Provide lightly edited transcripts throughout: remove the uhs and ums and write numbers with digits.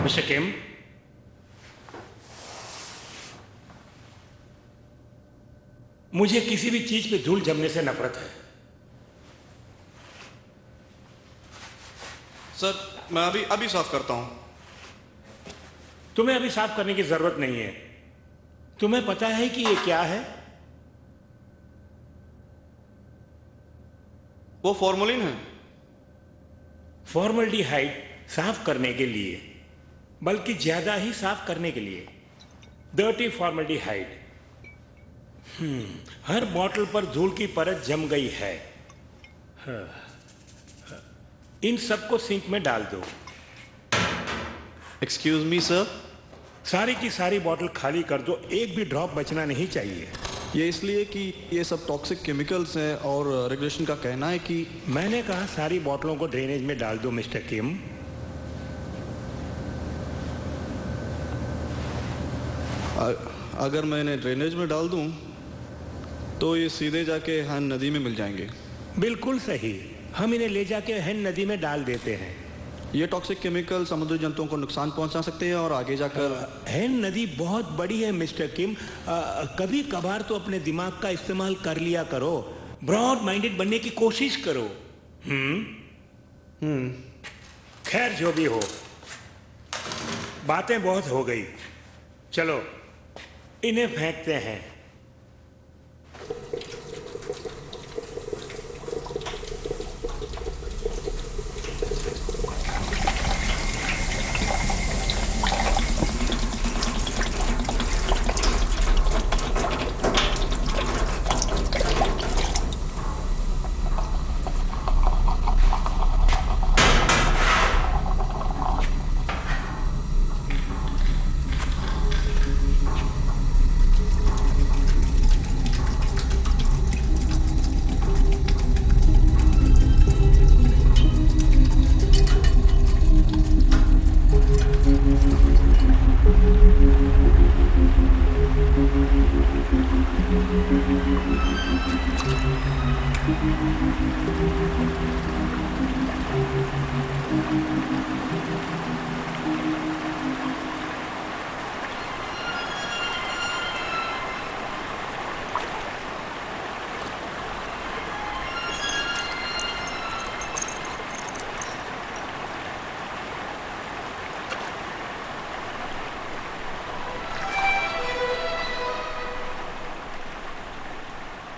Mister किम, मुझे किसी भी चीज पे धूल जमने से नफरत है। सर, मैं अभी साफ करता हूं। तुम्हें अभी साफ करने की जरूरत नहीं है। तुम्हें पता है कि ये क्या है? वो फॉर्मलिन है। फॉर्मल्डिहाइड साफ करने के लिए, बल्कि ज्यादा ही साफ करने के लिए। Dirty formaldehyde. हर बॉटल पर धूल की परत जम गई है। इन सबको सिंक में डाल दो। Excuse me sir. सारी की सारी बॉटल खाली कर दो, एक भी ड्रॉप बचना नहीं चाहिए। ये इसलिए कि ये सब टॉक्सिक केमिकल्स हैं और रेगुलेशन का कहना है कि मैंने कहा सारी बॉटलों को ड्रेनेज में डाल दो मिस्टर किम। अगर मैं इन्हें ड्रेनेज में डाल दूं तो ये सीधे जाके हैन नदी में मिल जाएंगे। बिल्कुल सही, हम इन्हें ले जाके हैन नदी में डाल देते हैं। ये टॉक्सिक केमिकल समुद्री जंतुओं को नुकसान पहुंचा सकते हैं और आगे जाकर हैन नदी बहुत बड़ी है मिस्टर किम। कभी कभार तो अपने दिमाग का इस्तेमाल कर लिया करो। ब्रॉड माइंडेड बनने की कोशिश करो। खैर, जो भी हो, बातें बहुत हो गई। चलो इन्हें फेंकते हैं।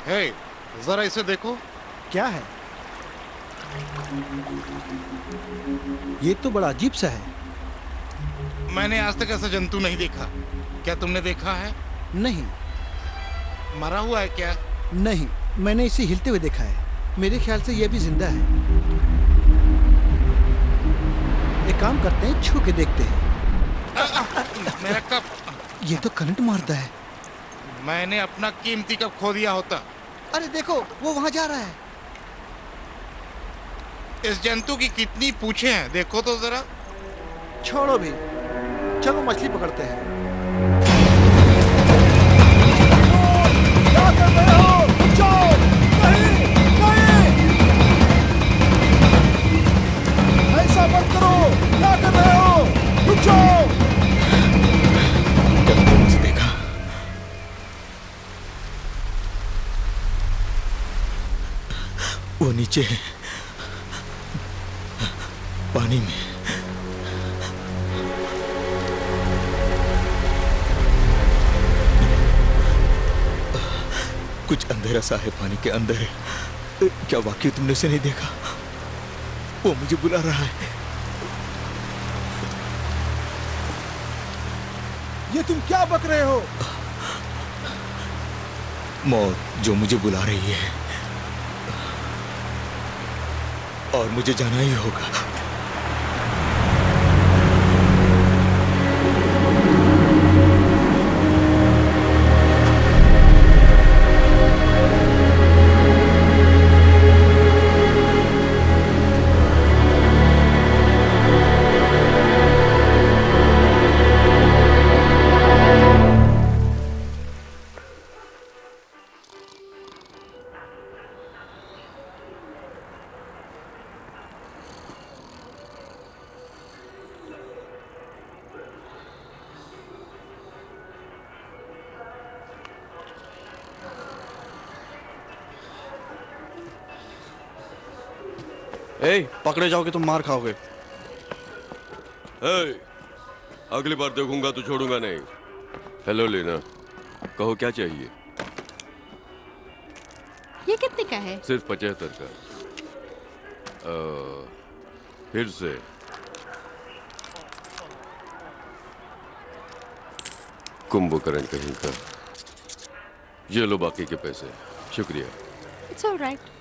हे, जरा इसे देखो। क्या है ये? तो बड़ा अजीब सा है। मैंने आज तक ऐसा जंतु नहीं देखा। क्या तुमने देखा है? नहीं मरा हुआ है क्या? नहीं, मैंने इसे हिलते हुए देखा है। मेरे ख्याल से यह भी जिंदा है। एक काम करते हैं, छू के देखते हैं। मेरा कप। ये तो करंट मारता है। मैंने अपना कीमती कप खो दिया होता। अरे देखो, वो वहां जा रहा है। इस जंतु की कितनी पूंछें हैं, देखो तो जरा। छोड़ो भी, चलो मछली पकड़ते हैं। क्या कर रहे हो? जाओ! नहीं, नहीं! ऐसा मत करो! क्या कर रहे हो? रुक जाओ! मुझे देखा। वो नीचे है, पानी में। कुछ अंधेरा सा है पानी के अंदर। क्या वाकई तुमने उसे नहीं देखा? वो मुझे बुला रहा है। ये तुम क्या बक रहे हो? मौत जो मुझे बुला रही है, और मुझे जाना ही होगा। ए, पकड़े जाओगे तुम मार खाओगे। ए, अगली बार देखूंगा तो छोड़ूंगा नहीं। हेलो लेना, कहो क्या चाहिए? ये कितने का है? सिर्फ 75 का। फिर से कुंभकर्ण कहीं का। ये लो बाकी के पैसे। शुक्रिया। It's alright.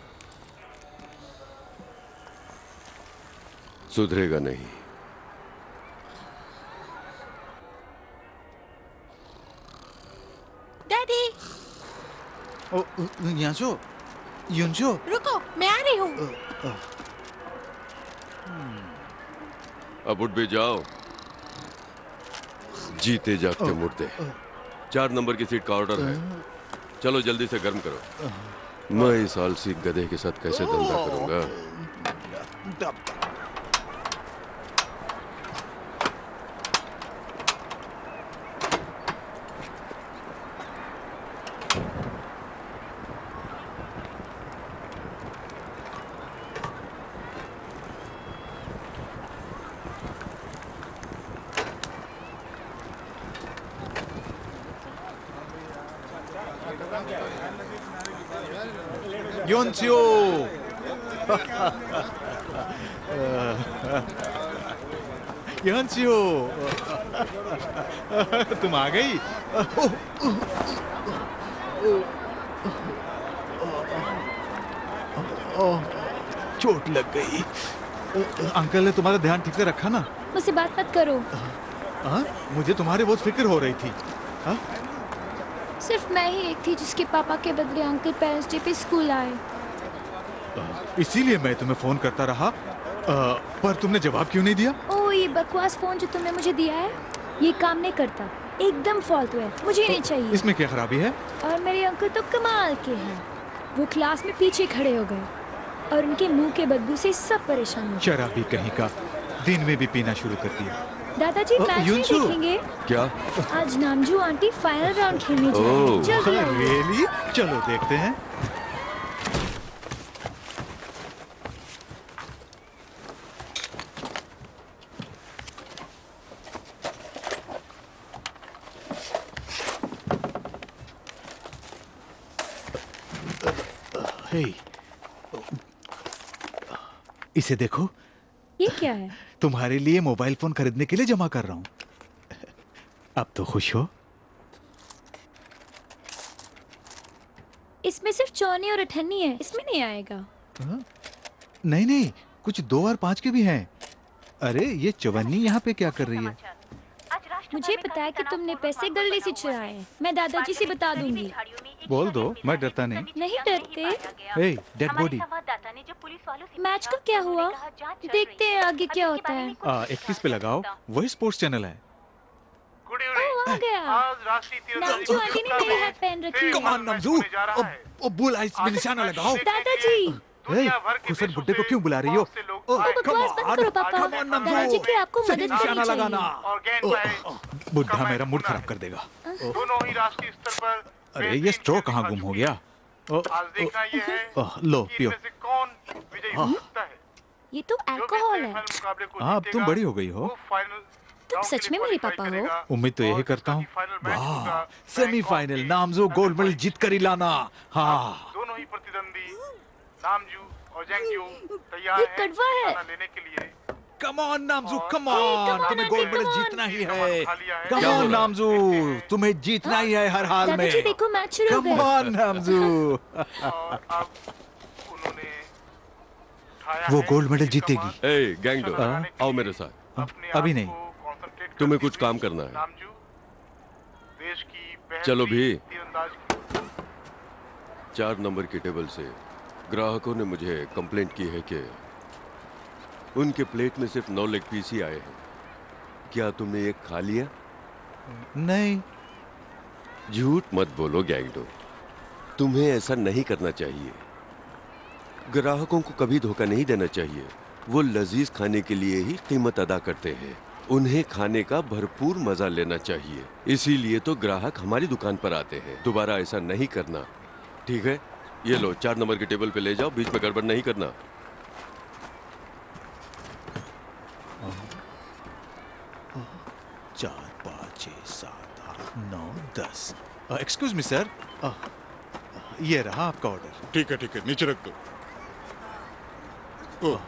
सुधरेगा नहीं। डैडी यांशो, युंशो, रुको, मैं आ रही हूँ। अब उठ भी जाओ। जीते जागते मुर्दे। 4 नंबर की सीट का ऑर्डर है। चलो जल्दी से गर्म करो। मैं इस आलसी गधे के साथ कैसे धंधा करूंगा? योंशियो। योंशियो, तुम आ गई। चोट लग गई। अंकल ने तुम्हारा ध्यान ठीक से रखा ना? मुझसे बात मत करो। मुझे तुम्हारी बहुत फिक्र हो रही थी। सिर्फ मैं ही एक थी जिसके पापा के बदले अंकल पेरेंट्स डे पे स्कूल आए। इसीलिए मैं तुम्हें फोन करता रहा, पर तुमने जवाब क्यों नहीं दिया? ओ, ये बकवास फोन जो तुमने मुझे दिया है, ये काम नहीं करता। एकदम फालतू है, मुझे नहीं चाहिए। इसमें क्या खराबी है? और मेरे अंकल तो कमाल के हैं। वो क्लास में पीछे खड़े हो गए और उनके मुंह के बदबू से सब परेशान हो गए। शराबी कहीं का, दिन में भी पीना शुरू कर दिया। दादाजी मैच नहीं युंशु। देखेंगे? क्या? आज नामजू आंटी फाइनल राउंड खेलने जा रही हैं। जल्दी आइए। रियली? चलो देखते हैं। हे, इसे देखो। ये क्या है? तुम्हारे लिए मोबाइल फोन खरीदने के लिए जमा कर रहा हूं। अब तो खुश हो? इसमें सिर्फ चौनी और अठन्नी है, इसमें नहीं आएगा। नहीं नहीं, कुछ 2 और 5 के भी हैं। अरे ये चवन्नी यहाँ पे क्या कर रही है? मुझे पता है कि तुमने पैसे गले से चुराए हैं। मैं दादाजी से बता दूंगी। बोल दो, मैं डरता नहीं। नहीं डरते। हे, डेड बॉडी। मैच का क्या हुआ? देखते हैं आगे क्या होता है। 21 पे लगाओ, वही स्पोर्ट्स चैनल है। ओह, आ गया। नामजू आंटी ने मेरी हैट पहन रखी है। Come on Namjoo, oh bullseye में निशाना लगाओ। दादाजी, हे, खुसर बुड्ढे को क्यों बुला रही हो? ओ बकवास बंद करो पापा। दादाजी की आपको सही मदद निशाना करनी लगाना। चाहिए। बुड्ढा मेरा मूड खराब कर देगा। दोनों ही राष्ट्रीय स्तर पर अरे ये स्ट्रो कहाँ गुम हो गया? आज देखना ये है लो कि पियो। इनमें से कौन विजयी हो सकता है। ये तो अल्कोहल है। हाँ, अब तुम बड़ी हो गई हो। तुम सच में मेरे पापा हो? उम्मीद तो यही करता हूँ। वाह, सेमीफाइनल नामजू गोल्ड मेडल जीत कर ही लाना। हाँ, दोनों ही प्रतिद्वंदी नामजू और जेंगजू तैयार ये हैं कड़वा है। निशाना लेने के लिए। Come on Namjoo, come come on, on, तुम्हें Aunty, gold medal come on. जीतना ही है। क्या कम हो ऑन रहा? नामजू, तुम्हें जीतना ही है हर हाल में। दादाजी देखो मैच शुरू हो कम गया। ऑन नामजू। और अब उन्होंने उठाया वो है गोल्ड मेडल कि जीतेगी। कमान ए गैंगडो, हाँ? आओ मेरे साथ। अपने अभी आप नहीं। को concentrate तुम्हें करते कुछ हुए काम करना है। नामजू देश की पहली चलो भी। तीरंदाज 4 नंबर की टेबल से ग्राहकों ने मुझे कंप्लेंट की है कि उनके प्लेट में सिर्फ 9 लेग पीस ही आए हैं। क्या तुमने एक खा लिया? नहीं, झूठ मत बोलो गैंगडो, तुम्हें ऐसा नहीं करना चाहिए। ग्राहकों को कभी धोखा नहीं देना चाहिए। वो लजीज खाने के लिए ही कीमत अदा करते हैं। उन्हें खाने का भरपूर मजा लेना चाहिए। इसीलिए तो ग्राहक हमारी दुकान पर आते हैं। दोबारा ऐसा नहीं करना, ठीक है? ये लो, 4 नंबर की टेबल पे ले जाओ, बीच में गड़बड़ नहीं करना। 10। एक्सक्यूज मी सर, ये रहा आपका ऑर्डर। ठीक है नीचे रख दो। ओह, आप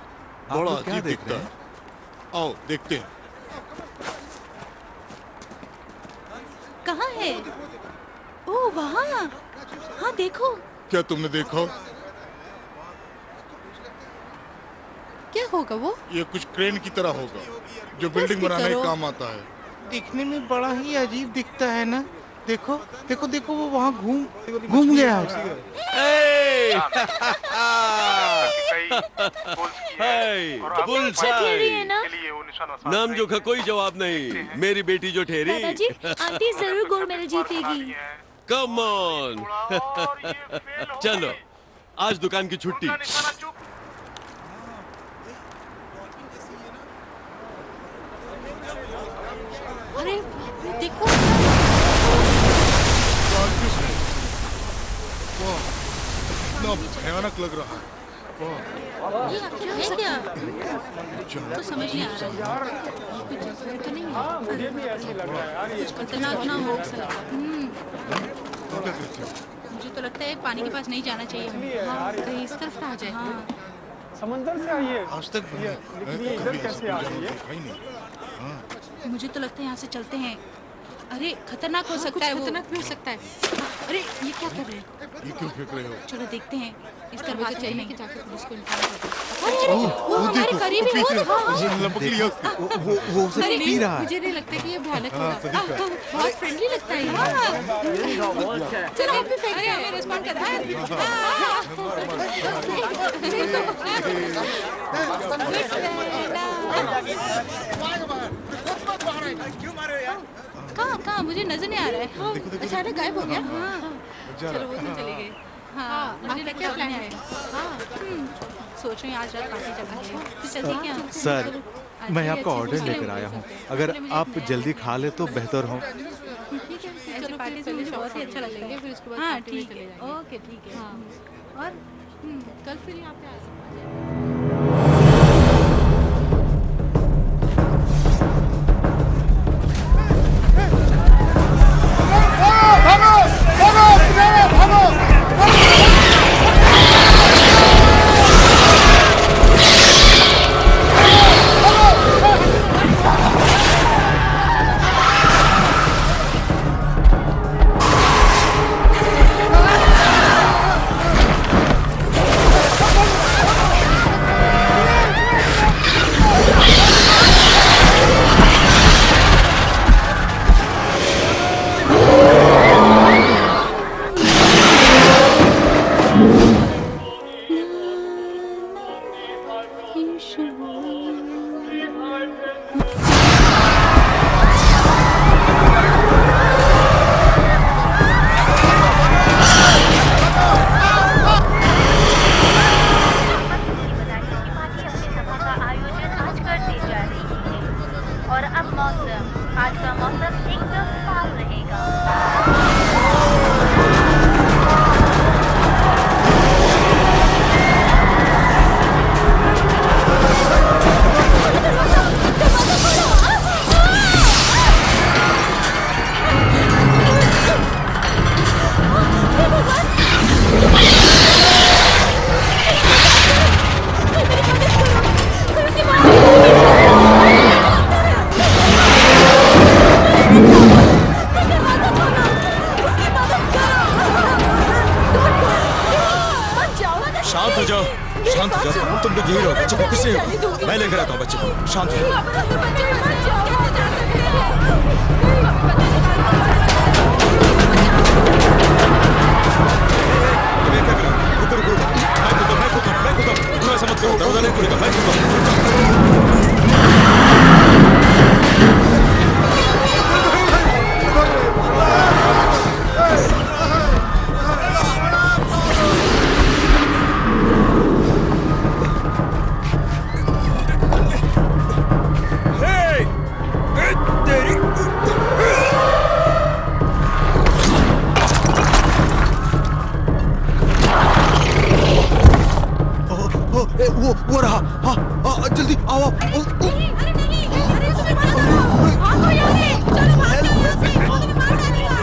बड़ा लोग क्या अजीब देख दिखता रहे है। हैं? आओ देखते हैं। कहाँ है? ओह वहाँ। हाँ देखो। क्या तुमने देखा? क्या होगा वो? ये कुछ क्रेन की तरह होगा जो बिल्डिंग भी बनाने करो। के काम आता है। दिखने में बड़ा ही अजीब दिखता है ना। देखो देखो देखो, वो वहाँ घूम गया। ठहरी है ना? नाम जो का कोई जवाब नहीं, मेरी बेटी जो ठहरी। दादाजी, आंटी जरूर गोल्ड मेडल जीतेगी। Come on. चलो आज दुकान की छुट्टी। अरे देखो। वाह, इतना भयानक लग रहा है। वाह, ये क्या है क्या? तो समझ नहीं आ रहा। कुछ तो नहीं है। कुछ खतरनाक ना हो ऐसा लग रहा है। तुम क्या कहते हो? मुझे तो लगता है पानी के पास नहीं जाना चाहिए हमें। हाँ, कहीं इस तरफ ना आ जाए। हाँ। समंदर से आइए। आज तक मैंने कभी ऐसा कोई जानवर देखा ही नहीं। मुझे तो लगता है यहाँ से चलते हैं। अरे खतरनाक हो सकता है वो। खतरनाक भी हो सकता है। अरे ये क्या कर रहे हैं? ये क्यों फेंक रहे हो? चलो देखते हैं। इस तरफ चाहिए नहीं कि जाकर पुलिस को इन्फॉर्म कर दो। वो वो हमारे देखो, करीब वो ही हो। पीछे हाँ, उसे लपक लिया उसने। वो उसे अरे पी रहा है। मुझे नहीं लगता कि ये भयानक होगा। बहुत फ्रेंडली लगता है ये। चलो आप भी फेंक हमें रिस्पॉन्ड कर रहा है। कहाँ मुझे नजर नहीं आ रहा है। अचानक गायब हो गया। हाँ चलो वो तो चले गए। हाँ मुझे लगता है प्लान है। हाँ सोच रही हूँ आज रात पार्टी जगह है। तो चलते क्या? सर, मैं आपका ऑर्डर लेकर आया हूँ, अगर आप जल्दी खा ले तो बेहतर हो। ठीक है चलो पार्टी से मुझे बहुत ही अच्छा लगेगा। फिर उसके बाद हाँ ठीक है। ओके ठीक है। हाँ और कल फिर यहाँ पे आ सकते शांत हो जाओ, तुम लोग यही रहो, बच्चे को किसने होगा? मैं लेकर आता हूँ बच्चे को, शांत हो जाओ। रुको, ऐसा मत करो, दरवाजा नहीं खुलेगा, मैं खुलूंगा। वो रहा, हाँ, जल्दी आओ। अरे नहीं, अरे उसमें मार दो। भागो यहाँ से, चलो भागो यहाँ से, उसमें मार डालेगा।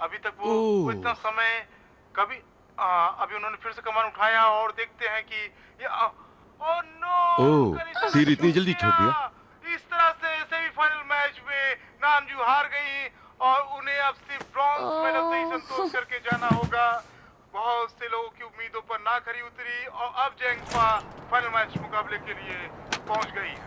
अभी तक वो इतना समय कभी अभी उन्होंने फिर से कमान उठाया और देखते हैं कि ये ओह नो, तीर इतनी जल्दी छोड़ दिया। इस तरह से सेमीफाइनल मैच में नामजू हार गई और उन्हें अब सिर्फ ब्रॉन्ज मेडल से ही संतोष करके जाना होगा। बहुत से लोगों की उम्मीदों पर ना खरी उतरी और अब जेंगफा फाइनल मैच मुकाबले के लिए पहुंच गई है।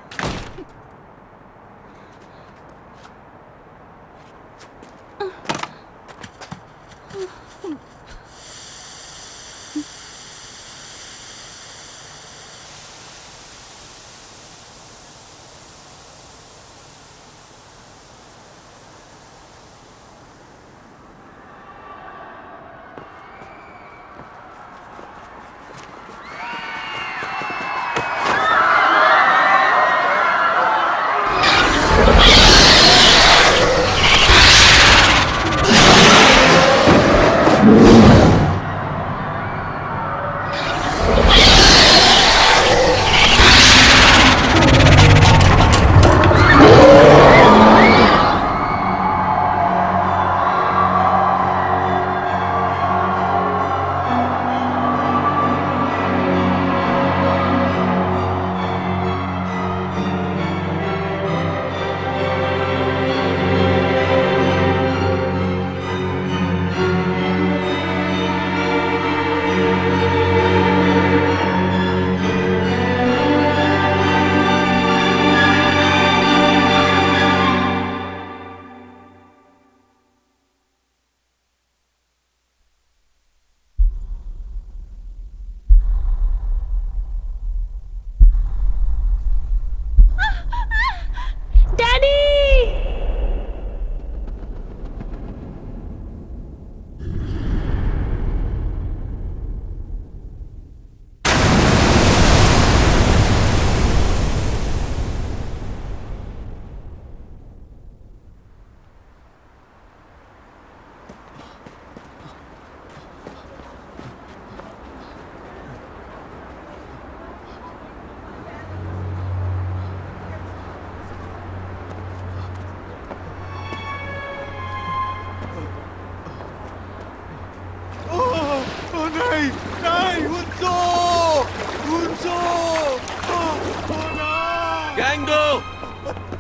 गैंगडो,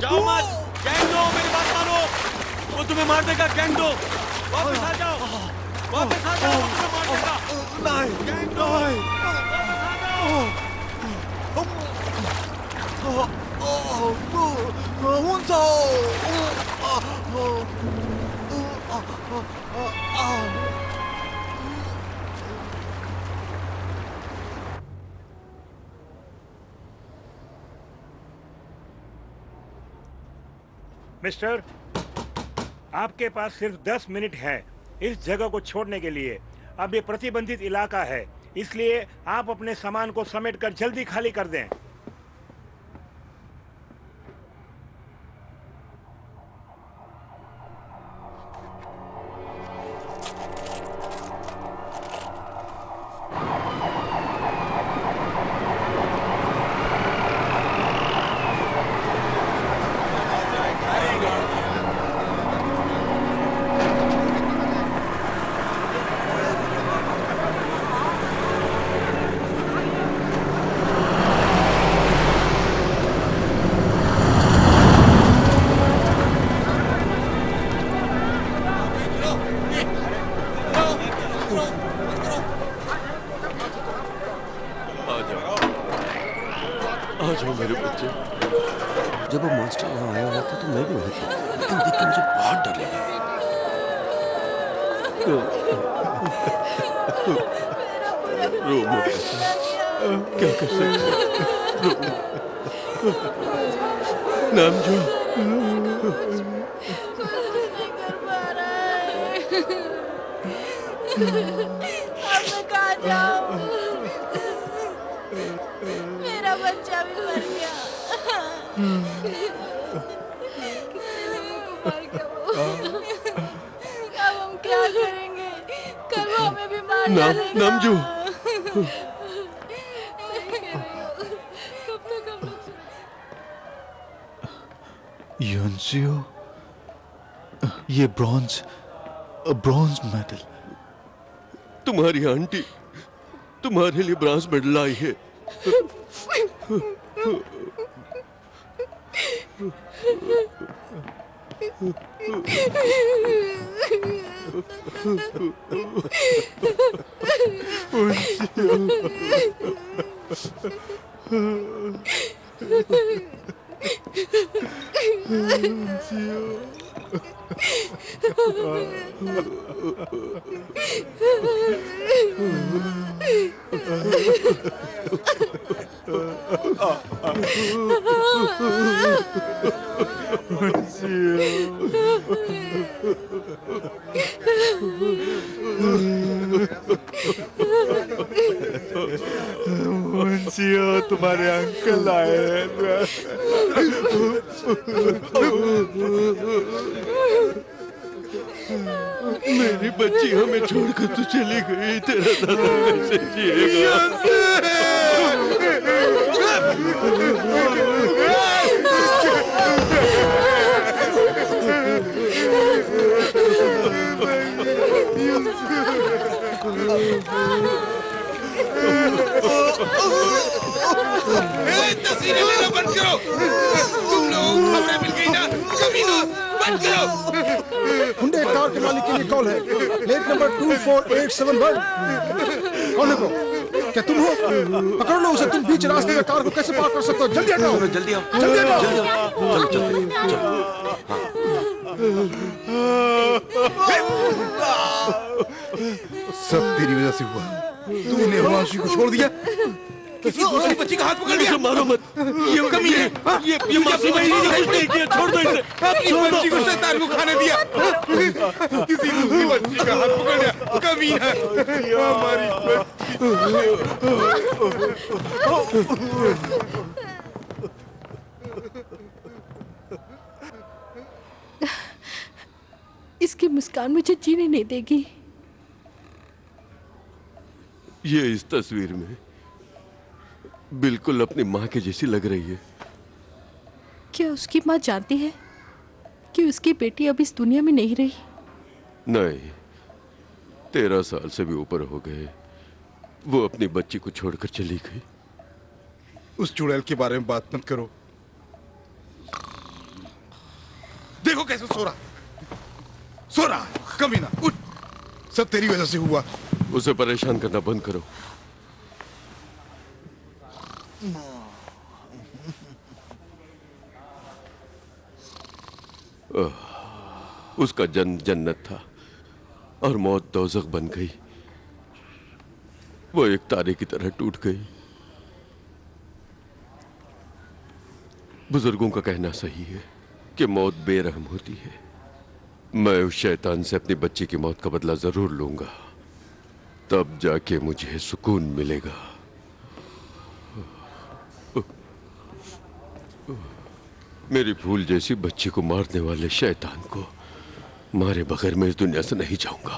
जाओ मत। गैंगडो, मेरी बात मानो। वो तुम्हें मार देगा। गैंगडो, वापस आ जाओ। वापस आ जाओ, वो तुम्हें मार देगा। नहीं, गैंगडो, वापस आ जाओ। मिस्टर, आपके पास सिर्फ 10 मिनट है इस जगह को छोड़ने के लिए। अब ये प्रतिबंधित इलाका है, इसलिए आप अपने सामान को समेटकर जल्दी खाली कर दें। जब वो मॉन्स्टर वहाँ आया हुआ था तो मैं भी वहीं था, लेकिन देख के मुझे बहुत डर लगा। रो मत, क्या कर सकते हो? नामजू, अब मैं कहाँ जाऊँ? मेरा बच्चा भी मर गया। अब हम क्या करेंगे? कल वो हमें भी मार डालेगा। नामजू, युनसियो, ये ब्रॉन्ज ब्रॉन्ज मेडल। तुम्हारी आंटी तुम्हारे लिए ब्रॉन्ज मेडल लाई है। मुंशियो, तुम्हारे अंकल आए हैं। मेरी बच्ची हमें छोड़कर तो चली गई, तेरा दादा कैसे जिएगा? तस्वीरें लेना बंद करो। तुम लोग खबरें मिल गई ना, कमीनों, बंद करो। हुंडई कार के मालिक के लिए कॉल है, प्लेट नंबर 24871। कौन है वो? क्या तुम हो? पकड़ लो उसे। तुम बीच रास्ते में कार को कैसे पार कर सकते हो? जल्दी हटाओ, जल्दी आओ, जल्दी हटाओ। सब तेरी वजह से हुआ। तूने हिमांशु को छोड़ दिया, किसी दूसरी बच्ची का हाथ पकड़ लिया। मारो मत, ये कमी है। ये मासूम बच्ची नहीं किया, छोड़ दो इसे। अपनी बच्ची को शैतान को खाने दिया। किसी दूसरी बच्ची का हाथ पकड़ लिया, कमीना। हमारी इसकी मुस्कान मुझे जीने नहीं देगी। ये इस तस्वीर में बिल्कुल अपनी माँ के जैसी लग रही है। क्या उसकी माँ जानती है कि उसकी बेटी अब इस दुनिया में नहीं रही? नहीं, 13 साल से भी ऊपर हो गए। वो अपनी बच्ची को छोड़कर चली गई। उस चुड़ैल के बारे में बात मत करो। देखो कैसे सो रहा है, कमीना। उठ, सब तेरी वजह से हुआ। उसे परेशान करना बंद करो। उसका जन्म जन्नत था और मौत दोज़ख बन गई। वो एक तारे की तरह टूट गई। बुजुर्गों का कहना सही है कि मौत बेरहम होती है। मैं उस शैतान से अपनी बच्ची की मौत का बदला जरूर लूंगा, तब जाके मुझे सुकून मिलेगा। मेरी फूल जैसी बच्ची को मारने वाले शैतान को मारे बगैर मैं इस दुनिया से नहीं जाऊंगा।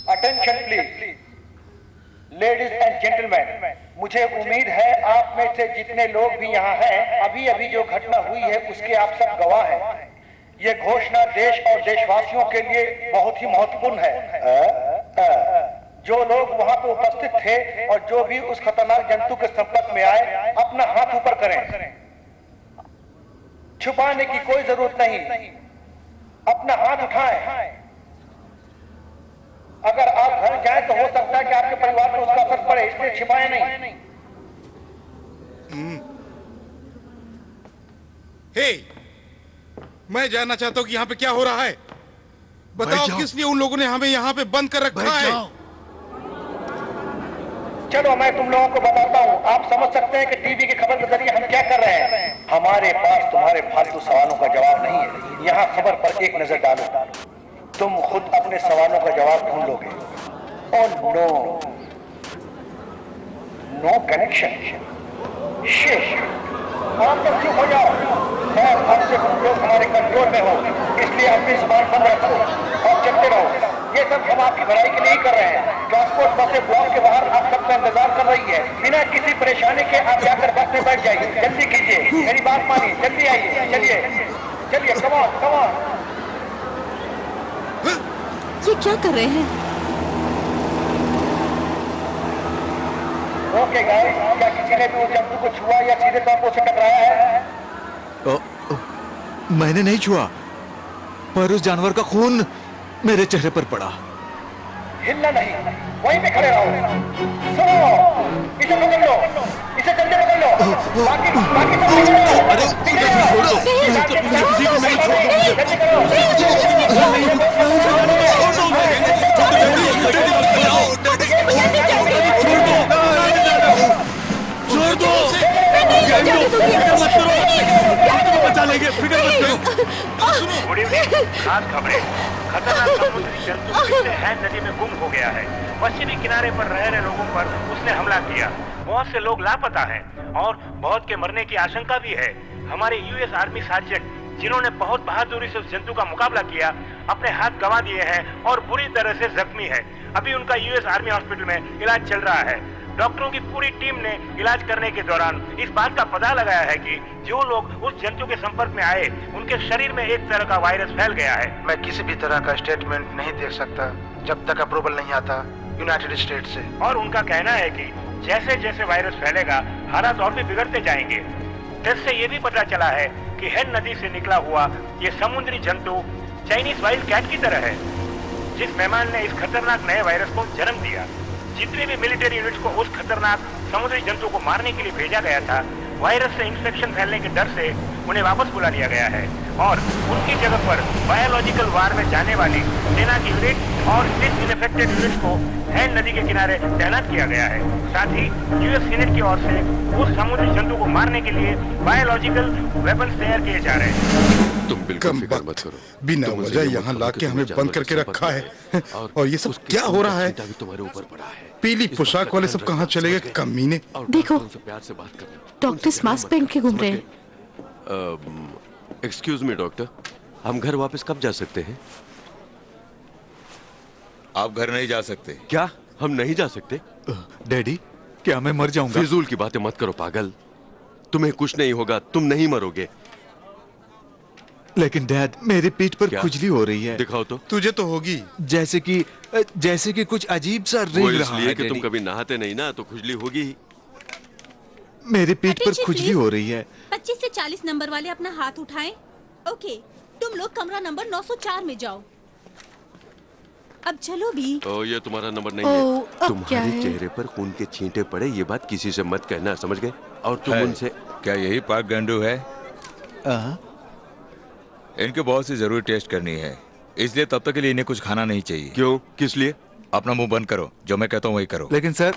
Attention please, ladies and gentleman, मुझे उम्मीद है आप में से जितने लोग भी यहाँ हैं, अभी अभी जो घटना हुई है उसके आप सब गवाह हैं। ये घोषणा देश और देशवासियों के लिए बहुत ही महत्वपूर्ण है। जो लोग वहाँ पे उपस्थित थे और जो भी उस खतरनाक जंतु के संपर्क में आए, अपना हाथ ऊपर करें। छुपाने की कोई जरूरत नहीं, अपना हाथ उठाएं। अगर आप घर जाएं तो हो सकता है कि आपके परिवार पर उसका असर पड़े, इसलिए छिपाएं नहीं। हे, मैं जानना चाहता हूँ कि यहाँ पे क्या हो रहा है। बताओ किस लिए उन लोगों ने हमें यहाँ पे बंद कर रखा है। चलो मैं तुम लोगों को बताता हूँ। आप समझ सकते हैं कि टीवी की खबर के जरिए हम क्या कर रहे हैं। हमारे पास तुम्हारे फालतू सवालों का जवाब नहीं है। यहाँ खबर पर एक नजर डालो, तुम खुद अपने सवालों का जवाब ढूंढ लोगे। Oh no, no connection. आप सब चुप हो जाओ। खैर, अब से तुम लोग हमारे कंट्रोल में हो, इसलिए अपनी जुबान बंद रखो और चलते रहो। ये सब हम आपकी भलाई के लिए ही कर रहे हैं। ट्रांसपोर्ट बसें ब्लॉक के बाहर आप सबका इंतजार कर रही है। बिना किसी परेशानी के आप जाकर बस में बैठ जाइए। जल्दी कीजिए, मेरी बात मानिए, जल्दी आइए, चलिए चलिए, कम ऑन कम ऑन। ये क्या कर रहे हैं? ओके गाइस, क्या किसी ने भी उस जंतु को छुआ या सीधे तौर पर उसे टकराया है? मैंने नहीं छुआ, पर उस जानवर का खून मेरे चेहरे पर पड़ा। हिलना नहीं, वहीं पे खड़े रहो। सुनो, इसे पकड़ लो, इसे जल्दी पकड़ लो। बाकी सब निकल जाओ। अरे छोड़ो, किसी को नहीं छोड़ो। जल्दी करो। छोड़ दो, बचा लेंगे, फिक्र मत करो। Good evening. खास खबरें। खतरनाक समुद्री जंतु फिर से हैन नदी में गुम हो गया है। पश्चिमी किनारे पर रह रहे लोगों पर उसने हमला किया। बहुत से लोग लापता हैं और बहुत के मरने की आशंका भी है। हमारे यूएस आर्मी सार्जेंट, जिन्होंने बहुत बहादुरी से उस जंतु का मुकाबला किया, अपने हाथ गंवा दिए हैं और बुरी तरह से जख्मी है। अभी उनका यूएस आर्मी हॉस्पिटल में इलाज चल रहा है। डॉक्टरों की पूरी टीम ने इलाज करने के दौरान इस बात का पता लगाया है कि जो लोग उस जंतु के संपर्क में आए, उनके शरीर में एक तरह का वायरस फैल गया है। मैं किसी भी तरह का स्टेटमेंट नहीं दे सकता जब तक अप्रूवल नहीं आता यूनाइटेड स्टेट से। और उनका कहना है कि जैसे जैसे वायरस फैलेगा, हालात और भी बिगड़ते जाएंगे। टेस्ट से ये भी पता चला है कि हैन नदी से निकला हुआ ये समुद्री जंतु चाइनीज वाइल्ड कैट की तरह है, जिस मेहमान ने इस खतरनाक नए वायरस को जन्म दिया। जितने भी मिलिट्री यूनिट्स को उस खतरनाक समुद्री जंतु को मारने के लिए भेजा गया था, वायरस से इन्फेक्शन फैलने के डर से उन्हें वापस बुला लिया गया है और उनकी जगह पर बायोलॉजिकल वार में जाने वाली सेना की यूनिट और डिसइंफेक्टेड यूनिट्स को हैन नदी के किनारे तैनात किया गया है। साथ ही यूएस सीनेट की ओर से उस समुद्री जंतु को मारने के लिए बायोलॉजिकल वेपन्स तैयार किए जा रहे हैं। तुम बिल्कुल फिक्र मत करो। बिना वजह यहाँ लाके हमें बंद करके रखा है, और ये सब क्या हो रहा है? तुम्हारे ऊपर पड़ा है। पीली पोशाक वाले सब कहाँ चले गए कमीने? देखो, प्यार से बात करना। डॉक्टर्स मास्क पहन के घूम रहे हैं। एक्सक्यूज मी डॉक्टर, हम घर वापस कब जा सकते हैं? आप घर नहीं जा सकते। क्या हम नहीं जा सकते? डैडी, क्या मैं मर जाऊंगा? फिजूल की बातें मत करो पागल। तुम्हें कुछ नहीं होगा, तुम नहीं मरोगे। लेकिन डैड, मेरी पीठ पर खुजली हो रही है। दिखाओ तो। तुझे तो होगी। जैसे कि कुछ अजीब सा वो रेंग रहा है। इसलिए कि तुम कभी नहाते नहीं ना, तो खुजली होगी ही। मेरी पीठ पर खुजली हो रही है। 25 से 40 नंबर वाले अपना हाथ उठाएं। ओके, तुम लोग कमरा नंबर 904 में जाओ। अब चलो भी। ये तुम्हारा नंबर नहीं है। तुम्हारे चेहरे पर खून के छींटे पड़े, ये बात किसी से मत कहना, समझ गए? और तुम उनसे। क्या यही पाक गंडू है? इनके बहुत सी जरूरी टेस्ट करनी है, इसलिए तब तक के लिए इन्हें कुछ खाना नहीं चाहिए। क्यों? किस लिए? अपना मुंह बंद करो, जो मैं कहता हूँ वही करो। लेकिन सर,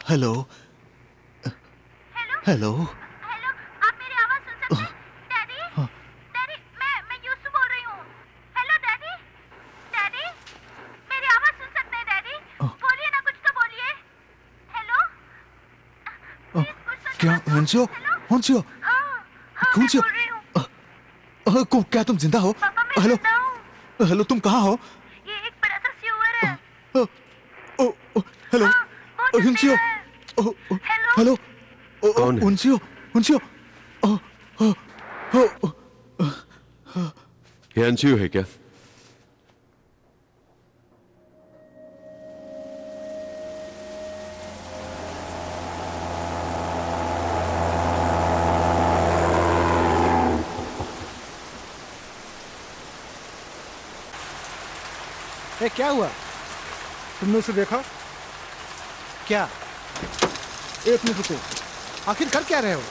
हेलो हेलो, आप मेरी आवाज सुन सकते हैं? डैडी, डैडी, मैं यूसुफ बोल रही हूँ। हेलो डैडी, डैडी, मेरी आवाज सुन सकते हैं? डैडी, बोलिए ना, कुछ तो बोलिए। हेलो, क्या हुंसियो? हुंसियो? हुंसियो? क्या तुम जिंदा हो? हेलो हेलो, तुम कहाँ हो? ये एक बड़ा सा स्यूअर है। हेलो हुंसियो? हेलो कौन है? हुंसियो? हुंसियो? हियांशियो है क्या? ए, क्या हुआ? तुमने उसे देखा? क्या? एक मिनट रुको, आखिर कर क्या रहे हो?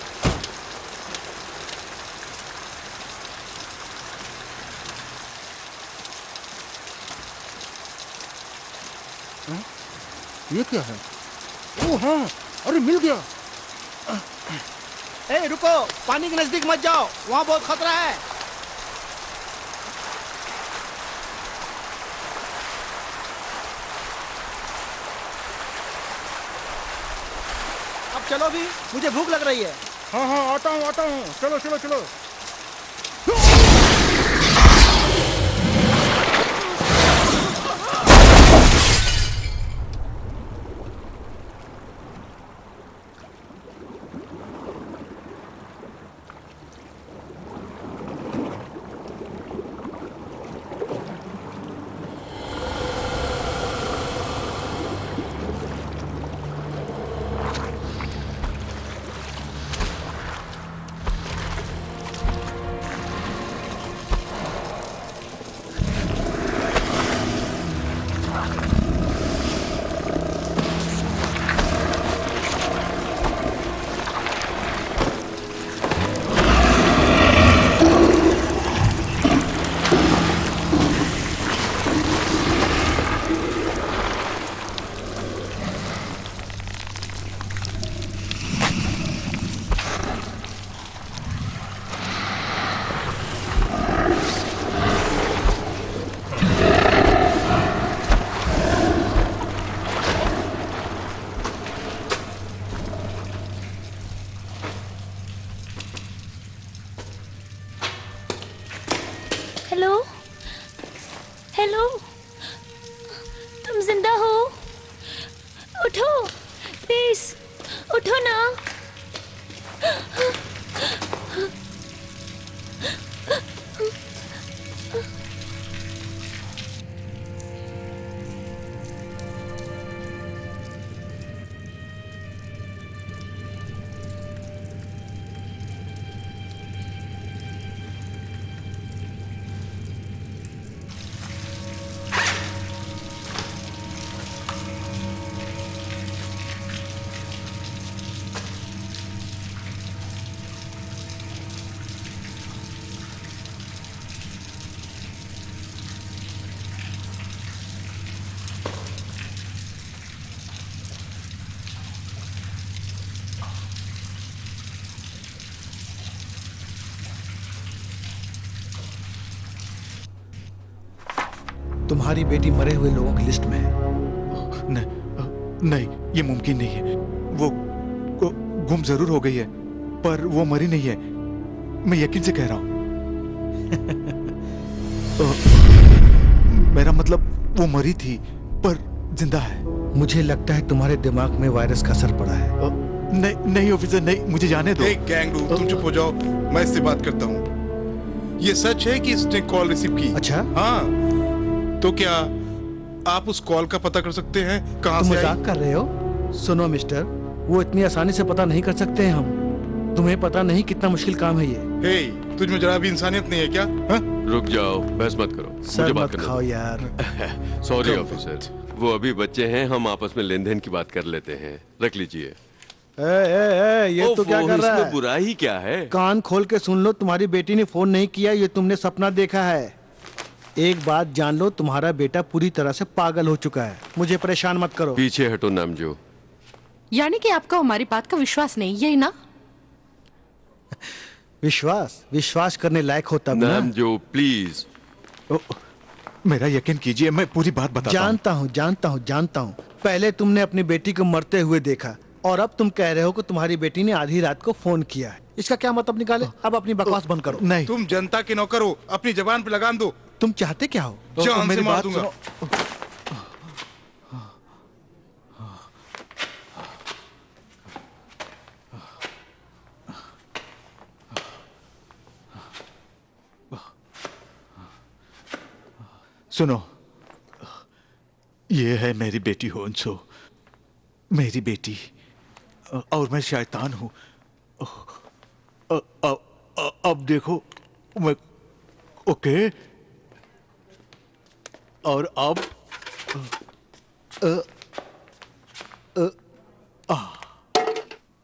ये क्या है? ओ हाँ, अरे मिल गया। ए रुको, पानी के नजदीक मत जाओ, वहाँ बहुत खतरा है। अब चलो भी, मुझे भूख लग रही है। हाँ हाँ, आता हूँ आता हूँ, चलो चलो चलो। हेलो हेलो, तुम जिंदा हो? उठो प्लीज, उठो ना। तुम्हारी बेटी मरे हुए लोगों की लिस्ट में है। नहीं, ये मुमकिन नहीं है। वो गुम जरूर हो गई है, पर वो मरी नहीं है। मैं यकीन से कह रहा हूं। मेरा मतलब वो मरी थी पर जिंदा है। मुझे लगता है तुम्हारे दिमाग में वायरस का असर पड़ा है। नहीं ऑफिसर, नहीं, मुझे जाने दो। गैंगडू, तुम चुप हो जाओ, मैं इससे बात करता हूँ। ये सच है कि इसने कॉल रिसीव की? अच्छा, हाँ। तो क्या आप उस कॉल का पता कर सकते हैं कहाँ से आई? मजाक कर रहे हो? सुनो मिस्टर, वो इतनी आसानी से पता नहीं कर सकते हैं हम। तुम्हें पता नहीं कितना मुश्किल काम है ये। हे, तुझ में जरा भी इंसानियत नहीं है क्या? हा? रुक जाओ, बहस मत करो, सर मुझे बात मत करने खाओ दो। यार। सॉरी ऑफिसर, वो अभी बच्चे हैं, हम आपस में लेन देन की बात कर लेते हैं। रख लीजिए। ये तो क्या कर रहा है? बुराई क्या है? कान खोल के सुन लो, तुम्हारी बेटी ने फोन नहीं किया, ये तुमने सपना देखा है। एक बात जान लो, तुम्हारा बेटा पूरी तरह से पागल हो चुका है। मुझे परेशान मत करो। पीछे हटो नामजो। यानी कि आपका हमारी बात का विश्वास नहीं, यही ना? विश्वास करने लायक हो तब ना। नामजो प्लीज। मेरा यकीन कीजिए, मैं पूरी बात बताता हूं। जानता हूँ। पहले तुमने अपनी बेटी को मरते हुए देखा और अब तुम कह रहे हो कि तुम्हारी बेटी ने आधी रात को फोन किया है। इसका क्या मतलब निकाले? अब अपनी बकवास बंद करो। नहीं, तुम जनता के नौकर हो, अपनी जबान पे लगाम दो। तुम चाहते क्या हो? जान से मार दूंगा। सुनो, ये है मेरी बेटी होन्सो, मेरी बेटी, और मैं शैतान हूं। अब देखो, मैं ओके, और अब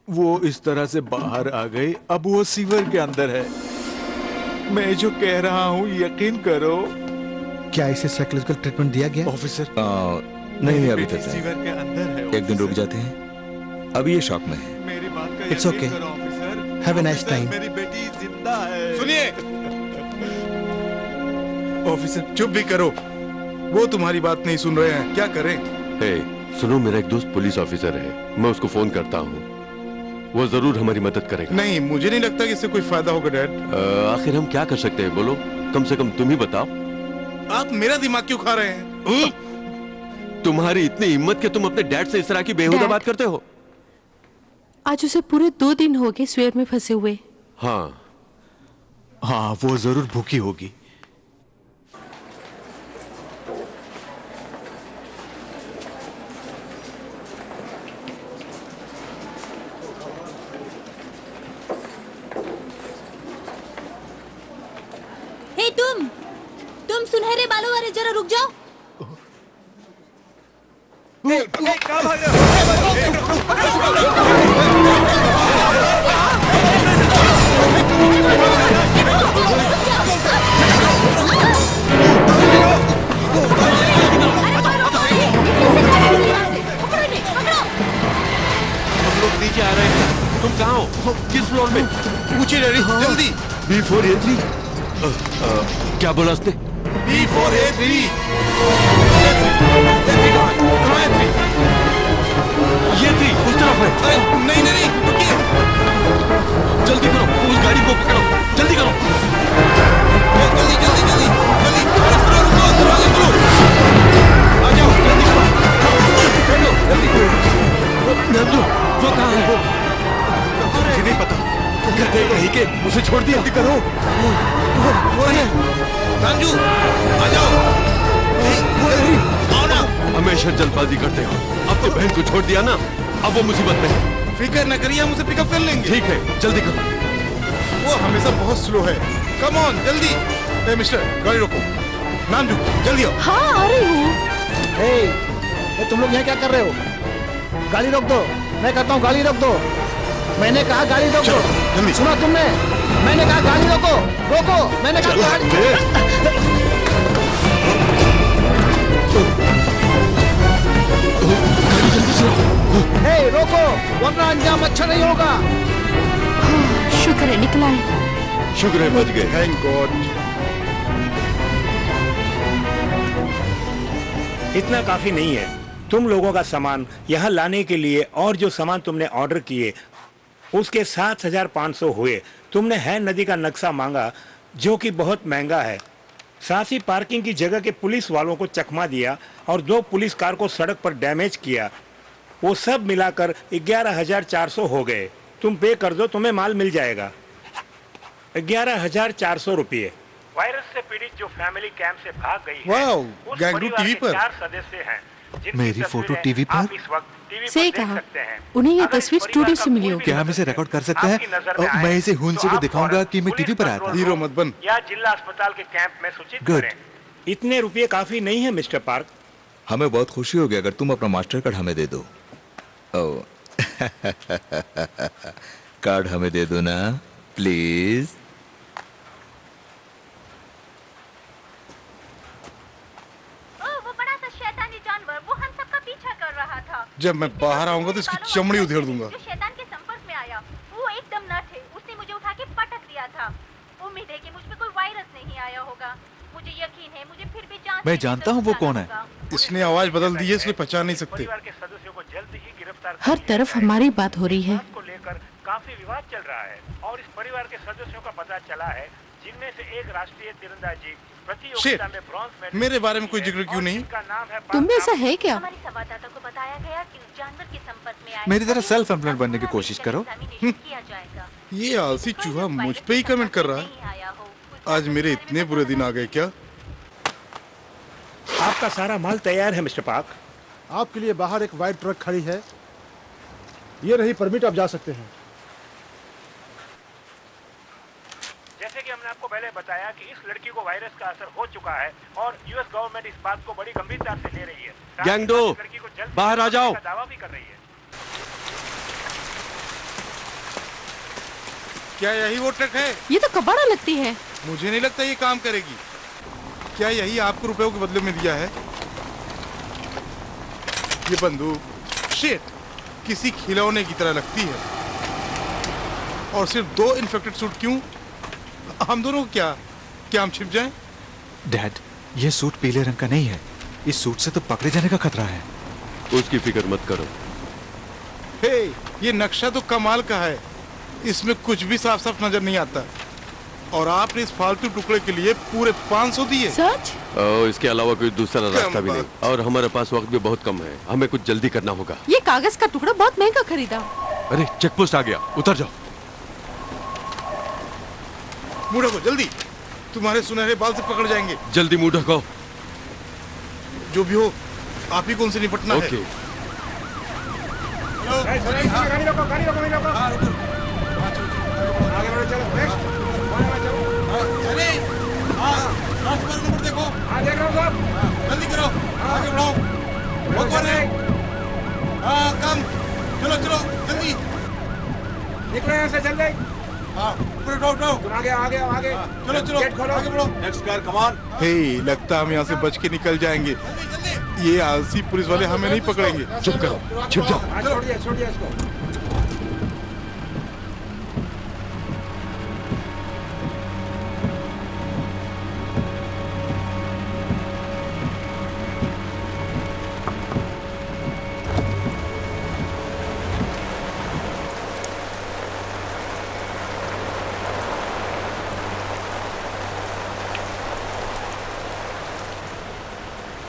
वो इस तरह से बाहर आ गई, अब वो सीवर के अंदर है। मैं जो कह रहा हूँ यकीन करो। क्या इसे साइकोलॉजिकल ट्रीटमेंट दिया गया? ऑफिसर नहीं अभी तक सीवर के अंदर है। एक दिन रुक जाते हैं, अभी ये शॉक में है। मेरी बात का it's okay, have a nice time. मेरी बेटी जिंदा है। सुनिए ऑफिसर चुप भी करो, वो तुम्हारी बात नहीं सुन रहे हैं, क्या करें? हे, सुनो, मेरा एक दोस्त पुलिस ऑफिसर है, मैं उसको फोन करता हूँ, वो जरूर हमारी मदद करेगा। नहीं, मुझे नहीं लगता कि इससे कोई फायदा होगा डैड। आखिर हम क्या कर सकते हैं, बोलो, कम से कम तुम ही बताओ। आप मेरा दिमाग क्यों खा रहे हैं? तुम्हारी इतनी हिम्मत कि तुम अपने डैड से इस तरह की बेहुदा बात करते हो? आज उसे पूरे 2 दिन हो गए स्वेर में फंसे हुए। हाँ हाँ, वो जरूर भूखी होगी। हे तुम सुनहरे बालों वाले, जरा रुक जाओ। नीचे आ रहे हैं, तुम कहाँ हो? किस फ्लोर में? पूछिए डैडी, जल्दी। B4A3। क्या बोला उसने? B4A3। ये थी उस तरफ है। नहीं नहीं नहीं, रुकिए, जल्दी करो, उस गाड़ी को पकड़ो, जल्दी करो। जल्दी जल्दी जल्दी जल्दी, रुको, दरवाजा खोलो, आ जाओ, जल्दी करो, नंदू, वो कहाँ है? मुझे नहीं पता, कहते कहीं के उसे छोड़ दिया। जल्दी करो, वो है रामजू, आ जाओ, आओ ना। हमेशा जल्दबाजी करते हो, अपनी बहन को छोड़ दिया ना, अब वो मुसीबत में है। फिक्र न करिए, हम उसे पिकअप कर लेंगे। ठीक है, जल्दी करो। वो हमेशा बहुत स्लो है, कम ऑन जल्दी। ए मिस्टर, गाड़ी रोको। नामजू, जल्दी आओ। हाँ आ रही हूँ। ए, तुम लोग यहाँ क्या कर रहे हो? गाड़ी रोक दो, मैं कहता हूँ गाड़ी रोक दो। मैंने कहा गाड़ी रोक दो। जल्दी। सुना तुमने? मैंने कहा गाड़ी रोको, रोको, मैंने कहा गाड़ी। हे, रोको, वरना अंजाम अच्छा नहीं होगा। शुक्र है निकला है। शुक्र है बच गए। Thank God. इतना काफी नहीं है। तुम लोगों का सामान यहाँ लाने के लिए और जो सामान तुमने ऑर्डर किए उसके 7,500 हुए। तुमने है नदी का नक्शा मांगा जो कि बहुत महंगा है। साथ ही पार्किंग की जगह के पुलिस वालों को चकमा दिया और 2 पुलिस कार को सड़क पर डैमेज किया। वो सब मिलाकर 11,400 हो गए। तुम पे कर दो, तुम्हें माल मिल जाएगा। 11,400 रुपये। वायरस से पीड़ित जो फैमिली कैंप से भाग गई है, वाओ, उस गैंगडू परिवार टीवी के पर। 4 सदस्य हैं जिनकी मेरी फोटो तस्वीरें टीवी पर? आप इस वक्त टीवी सही पर देख कहा। सकते हैं। उन्हें ये अगर तस्वीर इस स्टूडियो परिवार से का मिली कोई होगी। भी क्या हम इसे सदस्य रिकॉर्ड कर सकते हैं? आपकी नजर में मैं आए, इसे खून तो से भी आप दिखाऊंगा फौरन कि मैं पुलिस टीवी पर आया था। कंट्रोल हीरो रूम मत बन। या जिला अस्पताल के कैंप में सूचित Good. करें। इतने रुपए काफी नहीं है मिस्टर पार्क। हमें बहुत खुशी होगी अगर तुम अपना मास्टर कार्ड हमें दे दो। ओ कार्ड हमें दे दो ना प्लीज। वो बड़ा सा शैतानी जानवर, वो हम सबका पीछा कर रहा था। जब मैं बाहर आऊंगा तो इसकी चमड़ी उधेड़ दूंगा। जो शैतान के संपर्क में आया, वो एकदम न थे। उसने मुझे उठा के पटक दिया था। उम्मीद है कि मुझ पे कोई वायरस नहीं आया होगा। मुझे यकीन है, मुझे फिर भी जांच मैं के जानता लिए हूँ वो जरूर कौन है। जाना होगा। इसने आवाज बदल दी है, इसलिए पहचान नहीं सकते। परिवार के सदस्यों को जल्द ही गिरफ्तार हर तरफ हमारी बात हो रही है। को लेकर काफी विवाद चल रहा है और इस परिवार के सदस्यों का पता चला है जिनमें से एक राष्ट्रीय तीरंदाजी प्रतियोगिता में ब्रॉन्ज मेडल। मेरे बारे में कोई जिक्र क्यों नहीं? का नाम है तुम में ऐसा है क्या? हमारे संवाददाता को बताया गया कि उस जानवर के संपर्क में आए मेरी तरह सेल्फ एम्प्लॉयड बनने की कोशिश करो। किया जाएगा। ये आलसी चूहा मुझ पे ही कमेंट कर रहा है। आज मेरे इतने बुरे दिन आ गए क्या? आपका सारा माल तैयार है मिस्टर पार्क। आपके लिए बाहर एक वाइट ट्रक खड़ी है। ये रही परमिट, आप जा सकते हैं। जैसे कि हमने आपको पहले बताया कि इस लड़की को वायरस का असर हो चुका है और यूएस गवर्नमेंट इस बात को बड़ी गंभीरता से ले रही है। गैंगडो, लड़की को जल्द बाहर आ जाओ। का दावा भी कर रही है। क्या यही वो ट्रक है? ये तो कबाड़ा लगती है। मुझे नहीं लगता ये काम करेगी। क्या यही आपको रुपयों के बदले में दिया है? ये बंदूक शिट किसी खिलौने की तरह लगती है। और सिर्फ 2 इन्फेक्टेड सूट क्यों? हम दोनों को क्या हम छिप जाएं? डैड, ये सूट पीले रंग का नहीं है। इस सूट से तो पकड़े जाने का खतरा है। उसकी फिक्र मत करो। हे, ये नक्शा तो कमाल का है। इसमें कुछ भी साफ साफ नजर नहीं आता। और आपने इस फालतू टुकड़े के लिए पूरे 500 दिए। सच? इसके अलावा कोई दूसरा रास्ता भी नहीं और हमारे पास वक्त भी बहुत कम है। हमें कुछ जल्दी करना होगा। ये कागज का टुकड़ा बहुत महंगा खरीदा। अरे चेक पोस्ट आ गया, उतर जाओ। मुंह ढको जल्दी, तुम्हारे सुनहरे बाल से पकड़ जाएंगे। जल्दी मुंह ढको। जो भी हो आप ही कौन से निपटना है। गाड़ी रोको, गाड़ी रोको, गाड़ी रोको। आगे बढ़ो, चलो नेक्स्ट। अरे नंबर देखो। हाँ देख रहा हूँ साहब। जल्दी करो, आगे बढ़ाओ। वो कौन है? हाँ कम, चलो चलो जल्दी निकलो यहाँ से जल्दी। हाँ उठाओ। तुम आगे आगे आगे। चलो चलो गेट खोलो। आगे बढ़ो। Next car, come on. Hey, लगता हम यहाँ से बच के निकल जाएंगे। ये आलसी पुलिस वाले हमें नहीं पकड़ेंगे। चुप करो, छिप जाओ। छोड़िए इसको।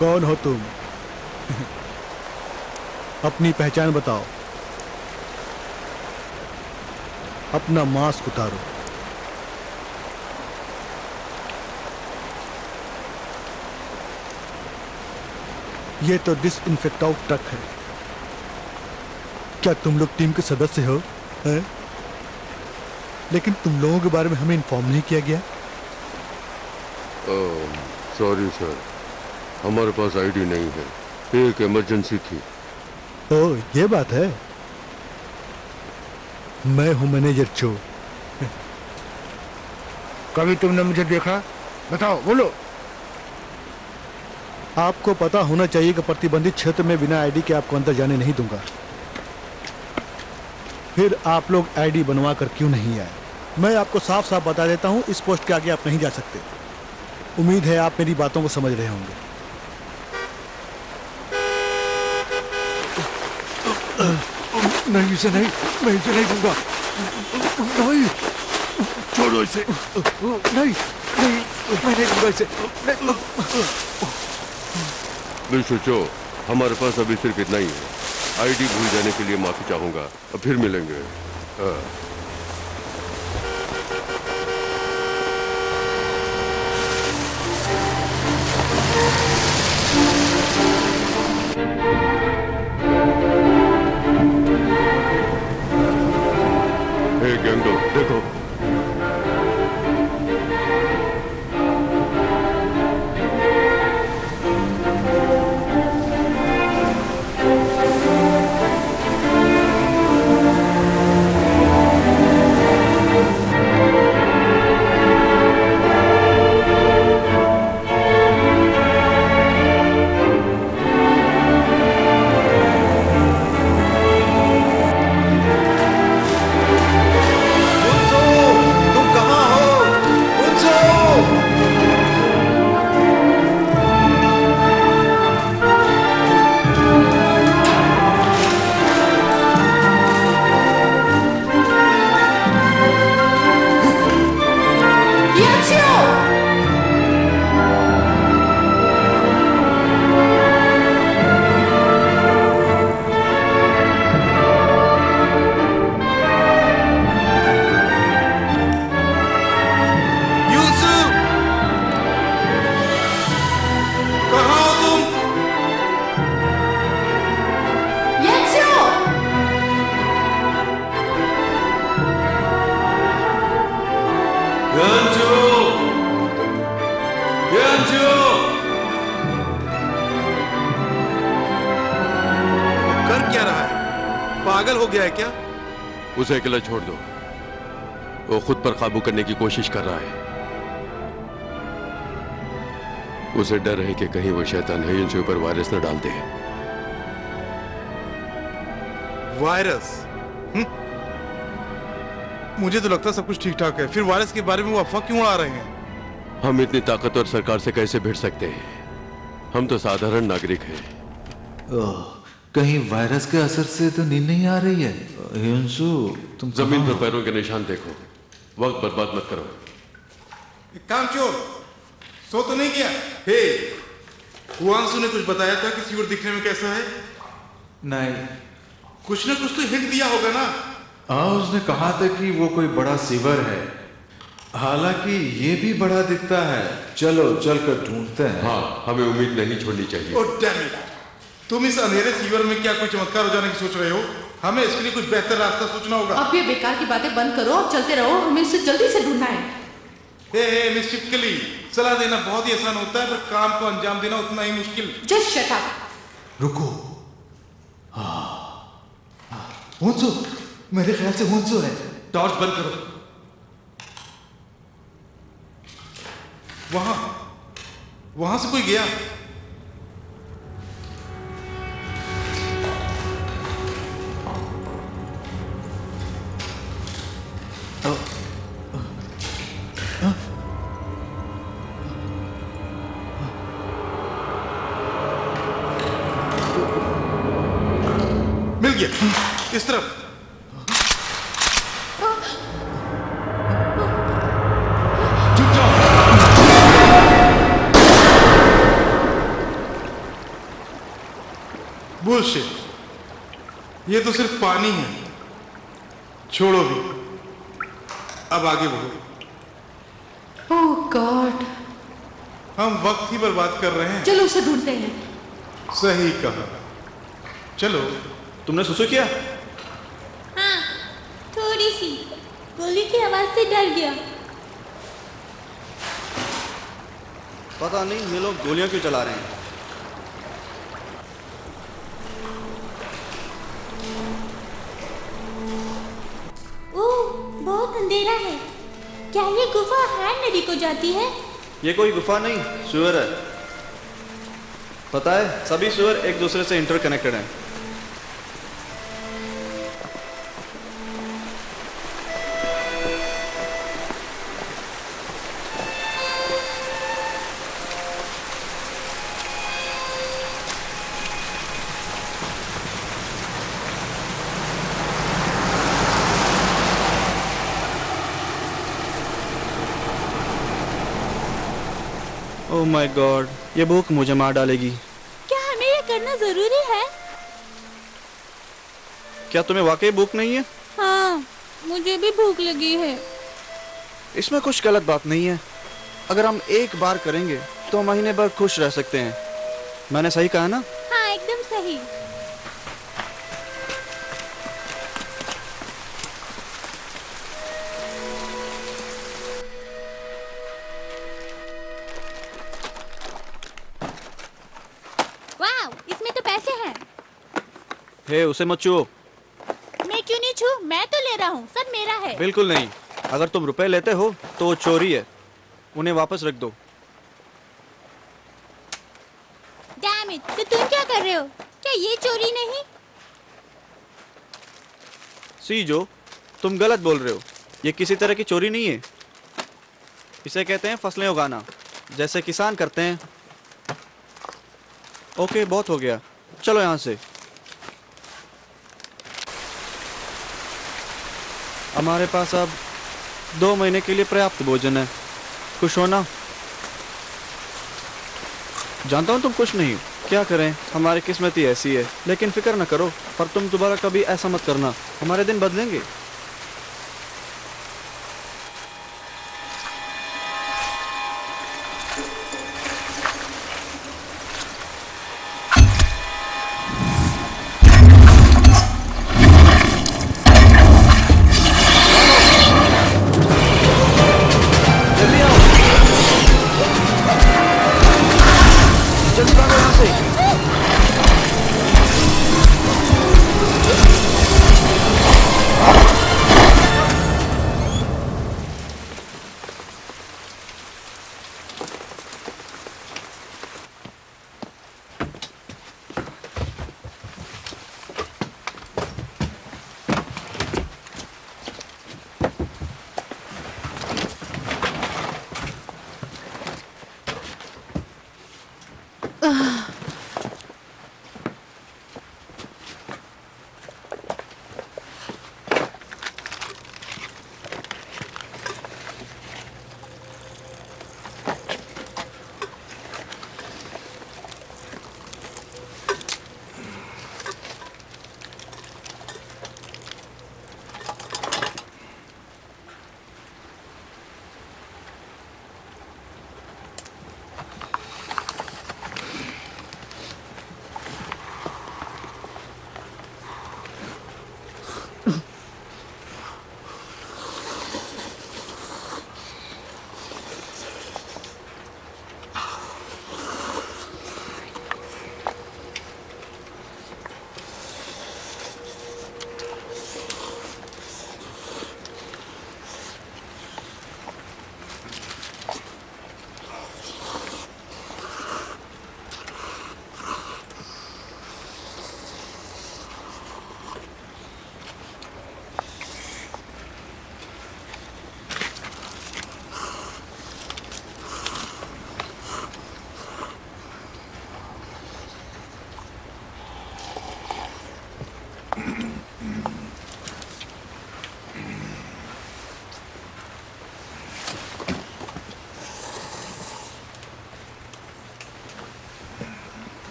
कौन हो तुम? अपनी पहचान बताओ। अपना मास्क उतारो। ये तो डिसइंफेक्ट आउट ट्रक है। क्या तुम लोग टीम के सदस्य हो? हैं? लेकिन तुम लोगों के बारे में हमें इन्फॉर्म नहीं किया गया। सॉरी सर, हमारे पास आईडी नहीं है। एक इमरजेंसी थी। ओह, ये बात है। मैं हूं मैनेजर चो। कभी तुमने मुझे देखा? बताओ, बोलो। आपको पता होना चाहिए कि प्रतिबंधित क्षेत्र में बिना आईडी के आपको अंदर जाने नहीं दूंगा। फिर आप लोग आईडी बनवा कर क्यों नहीं आए? मैं आपको साफ साफ बता देता हूं, इस पोस्ट के आगे आप नहीं जा सकते। उम्मीद है आप मेरी बातों को समझ रहे होंगे। नहीं इसे नहीं, मैं इसे नहीं दूंगा। नहीं, छोड़ो इसे। नहीं, मैं नहीं दूंगा इसे। मिस्टर चो, हमारे पास अभी सिर्फ इतना ही है। आईडी भूल जाने के लिए माफी चाहूंगा। फिर मिलेंगे। हे गैंगडो, देखो। कर क्या रहा है? पागल हो गया है क्या? उसे अकेला छोड़ दो। वो खुद पर काबू करने की कोशिश कर रहा है। उसे डर है कि कहीं वो शैतान हयुन से ऊपर वायरस न डाल दे। वायरस? मुझे तो लगता सब कुछ ठीक ठाक है, फिर वायरस के बारे में वो अफवाह क्यों उड़ा रहे हैं? हम इतनी ताकतवर सरकार से कैसे भिड़ सकते हैं? हम तो साधारण नागरिक हैं। कहीं वायरस के असर से तो नींद नहीं आ रही है? हिंसू, तुम जमीन पर पैरों के निशान देखो, वक्त बर्बाद मत करो। काम चोर, सो तो नहीं किया? हे, हुआंसू ने कुछ बताया था कि सीवर दिखने में कैसा है? नहीं। कुछ ना कुछ तो हिंट दिया होगा ना? हाँ, उसने कहा था कि वो कोई बड़ा सीवर है। हालांकि ये भी बड़ा दिखता है। चलो चलकर ढूंढते हैं। हाँ, हमें उम्मीद नहीं छोड़नी चाहिए। Oh damn it! तुम इस अंधेरे सीवर में क्या कोई चमत्कार हो जाने की सोच रहे हो? हमें इसके लिए कुछ बेहतर रास्ता सोचना होगा। अब ये बेकार की बातें बंद करो और चलते रहो, हमें इसे जल्दी से ढूंढना है। हे मिस चिपकली, सलाह देना बहुत ही आसान होता है, पर काम को अंजाम देना उतना ही मुश्किल। Just shut up. रुको। हुंसू, मेरे ख्याल से हुंसू है। टॉर्च बंद करो। वहां से कोई गया? मिल गया, इस तरफ। बुलशिट, ये तो सिर्फ पानी है। छोड़ो भी, अब आगे बढ़ो। ओह गॉड, हम वक्त ही बर्बाद कर रहे हैं। चलो उसे ढूंढते हैं। सही कहा, चलो। तुमने सुसु किया? हाँ, थोड़ी सी। गोली की आवाज से डर गया। पता नहीं ये लोग गोलियां क्यों चला रहे हैं। ओह, बहुत अंधेरा है। क्या ये गुफा हैंड नदी को जाती है? ये कोई गुफा नहीं, सुअर है। पता है, सभी सुअर एक दूसरे से इंटरकनेक्टेड हैं। ओह माय गॉड, ये भूख मुझे मार डालेगी। क्या हमें ये करना जरूरी है? क्या तुम्हें वाकई भूख नहीं है? हाँ, मुझे भी भूख लगी है। इसमें कुछ गलत बात नहीं है। अगर हम एक बार करेंगे तो महीने भर खुश रह सकते हैं। मैंने सही कहा ना? हाँ, एकदम सही। वाव, इसमें तो पैसे हैं। हे, उसे मत छुओ। मैं क्यों नहीं छू? मैं तो ले रहा हूँ, सब मेरा है। बिल्कुल नहीं। अगर तुम रुपए लेते हो तो वो चोरी है। उन्हें वापस रख दो। डैम इट, तो तुम क्या कर रहे हो? क्या ये चोरी नहीं? सी जो, तुम गलत बोल रहे हो। ये किसी तरह की चोरी नहीं है। इसे कहते हैं फसलें उगाना, जैसे किसान करते हैं। ओके, बहुत हो गया, चलो यहाँ से। हमारे पास अब 2 महीने के लिए पर्याप्त भोजन है। खुश हो ना? जानता हूँ तुम खुश नहीं हो। क्या करें, हमारी किस्मत ही ऐसी है। लेकिन फिक्र न करो, पर तुम दोबारा कभी ऐसा मत करना। हमारे दिन बदलेंगे।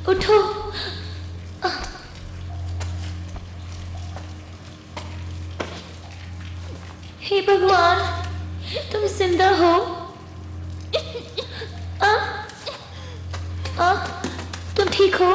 उठो। हे भगवान, तुम जिंदा हो? तुम ठीक हो?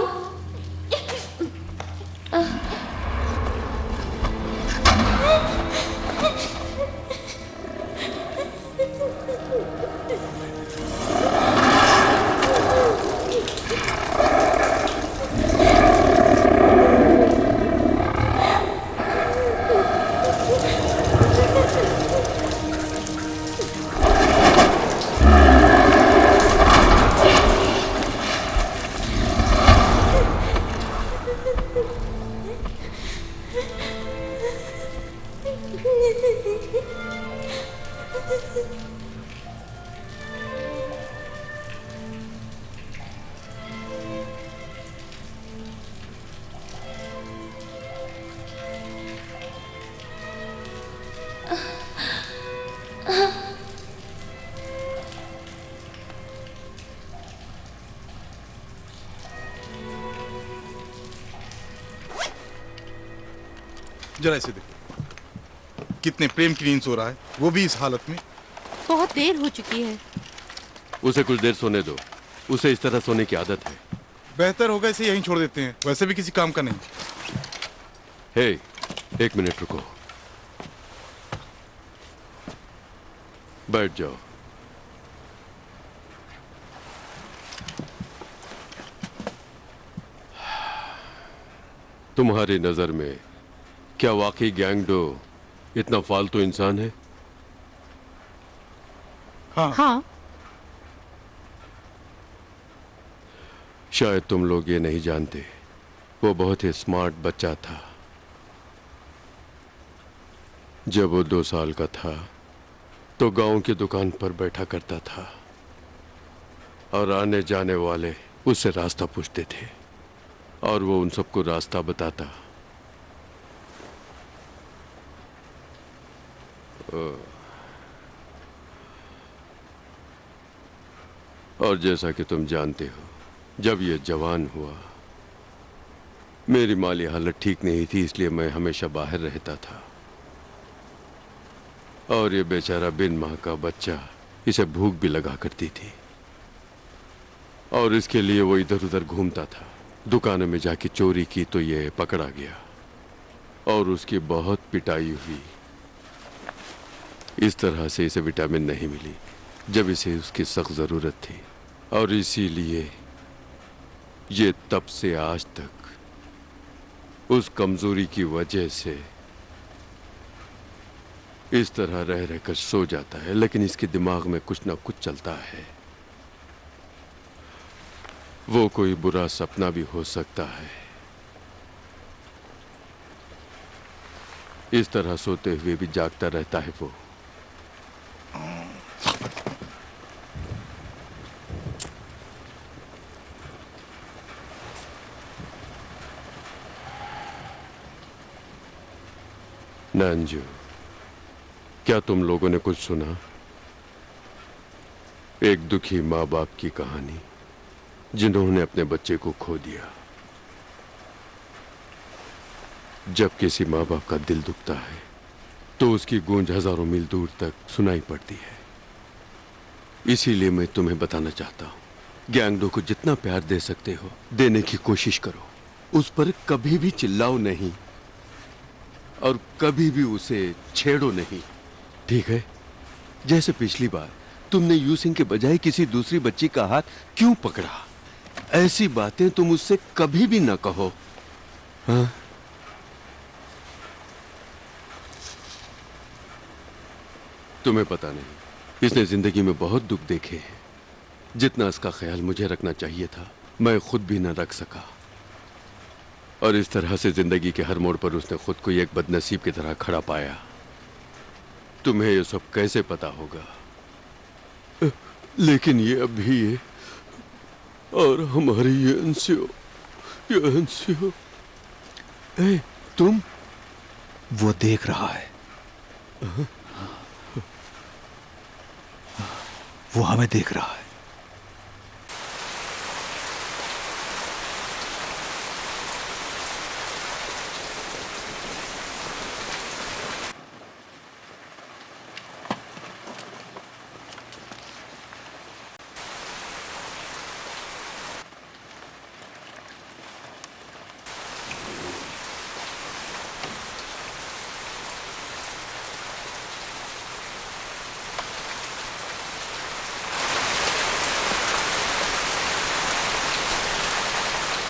जरा इसे देखो, कितने प्रेम की नींद सो रहा है, वो भी इस हालत में। बहुत देर हो चुकी है। उसे कुछ देर सोने दो, उसे इस तरह सोने की आदत है। बेहतर होगा इसे यहीं छोड़ देते हैं, वैसे भी किसी काम का नहीं। हे, एक मिनट रुको, बैठ जाओ। तुम्हारी नजर में क्या वाकई गैंगडो इतना फालतू इंसान है? हाँ। शायद तुम लोग ये नहीं जानते, वो बहुत ही स्मार्ट बच्चा था। जब वो 2 साल का था तो गांव की दुकान पर बैठा करता था और आने जाने वाले उससे रास्ता पूछते थे और वो उन सबको रास्ता बताता। और जैसा कि तुम जानते हो, जब ये जवान हुआ, मेरी माली हालत ठीक नहीं थी, इसलिए मैं हमेशा बाहर रहता था। और ये बेचारा बिन माँ का बच्चा, इसे भूख भी लगा करती थी और इसके लिए वो इधर उधर घूमता था। दुकानों में जाके चोरी की तो ये पकड़ा गया और उसकी बहुत पिटाई हुई। इस तरह से इसे विटामिन नहीं मिली जब इसे उसकी सख्त जरूरत थी और इसीलिए ये तब से आज तक उस कमजोरी की वजह से इस तरह रह रहकर सो जाता है, लेकिन इसके दिमाग में कुछ ना कुछ चलता है। वो कोई बुरा सपना भी हो सकता है। इस तरह सोते हुए भी जागता रहता है वो। नंजू, क्या तुम लोगों ने कुछ सुना? एक दुखी माँ बाप की कहानी जिन्होंने अपने बच्चे को खो दिया। जब किसी माँ बाप का दिल दुखता है तो उसकी गूंज हजारों मील दूर तक सुनाई पड़ती है। इसीलिए मैं तुम्हें बताना चाहता हूं, गैंगडो को जितना प्यार दे सकते हो देने की कोशिश करो। उस पर कभी भी चिल्लाओ नहीं और कभी भी उसे छेड़ो नहीं, ठीक है? जैसे पिछली बार तुमने यूसिंग के बजाय किसी दूसरी बच्ची का हाथ क्यों पकड़ा, ऐसी बातें तुम उससे कभी भी ना कहो। हाँ? तुम्हें पता नहीं, इसने जिंदगी में बहुत दुख देखे हैं। जितना इसका ख्याल मुझे रखना चाहिए था मैं खुद भी न रख सका। और इस तरह से जिंदगी के हर मोड़ पर उसने खुद को एक बदनसीब की तरह खड़ा पाया। तुम्हें यह सब कैसे पता होगा? लेकिन ये अभी है और हमारी ये एनसीओ। तुम? वो देख रहा है। वो हमें देख रहा है।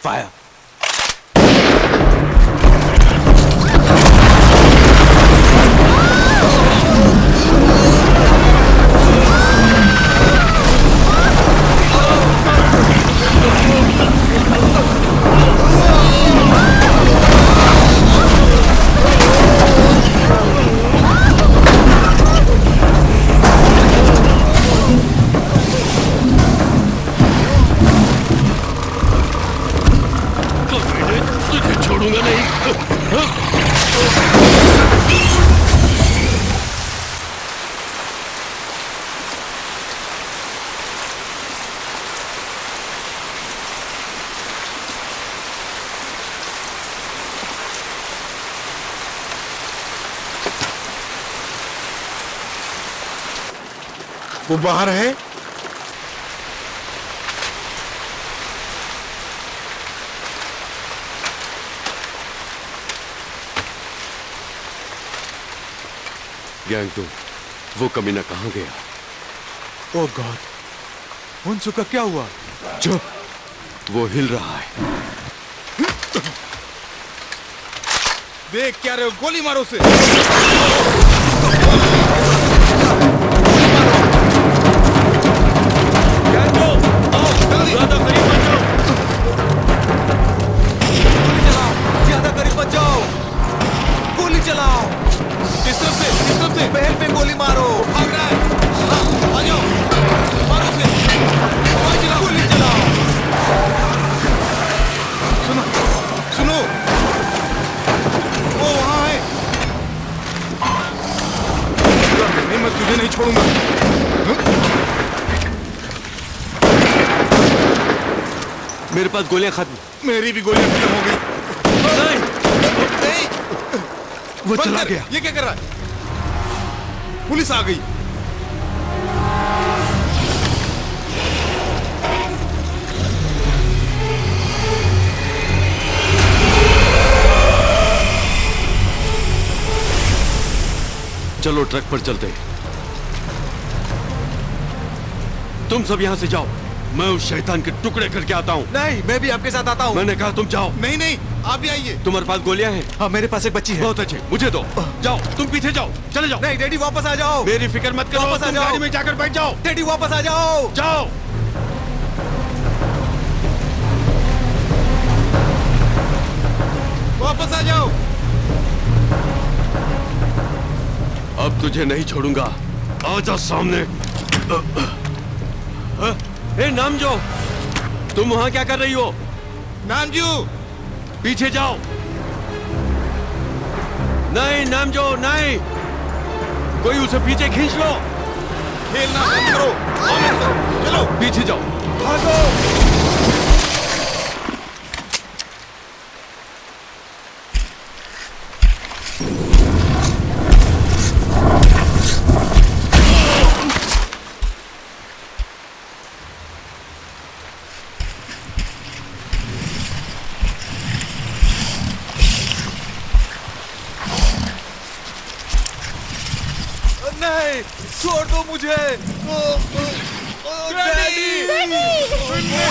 Fire! छोड़ूंगा नहीं। वो बाहर है? गैंगडो, वो कमीना कहाँ गया? ओह गॉड, हुनसू का क्या हुआ? चुप, वो हिल रहा है। देख क्या रहे हो, गोली मारो उसे। गैंगडो, आओ, ज्यादा करीब मत जाओ। गोली चलाओ, ज्यादा करीब मत जाओ। गोली चलाओ। किस तरफ से? पैर पे गोली मारो। भाग रहा है। तुझे नहीं छोड़ूंगा। मेरे पास गोलियां खत्म। मेरी भी गोलियां खत्म हो गई। नहीं, नहीं, वो बंद चला कर। गया। ये क्या कर रहा है? पुलिस आ गई। चलो ट्रक पर चलते हैं। तुम सब यहाँ से जाओ, मैं उस शैतान के टुकड़े करके आता हूँ। नहीं, मैं भी आपके साथ आता हूँ। मैंने कहा तुम जाओ। नहीं नहीं, आप भी आइए। तुम्हारे पास गोलियां हैं? हाँ, मेरे पास एक बच्ची है। बहुत अच्छे, मुझे दो। जाओ, तुम पीछे जाओ, चले जाओ। नहीं डैडी, वापस आ जाओ। मेरी फिक्र मत करो, वापस आ तुम जाओ। गाड़ी में जाकर बैठ जाओ। डैडी वापस आ जाओ। जाओ। वापस आ जाओ। अब तुझे नहीं छोड़ूंगा, आजा सामने। ए नामजो, तुम वहां क्या कर रही हो? नामजू, पीछे जाओ। नहीं नामजो, नहीं, कोई उसे पीछे खींच लो। खेलना बंद करो। आओ मेरे साथ, चलो पीछे जाओ। भागो। नहीं, छोड़ दो मुझे। डैडी! नहीं डैडी,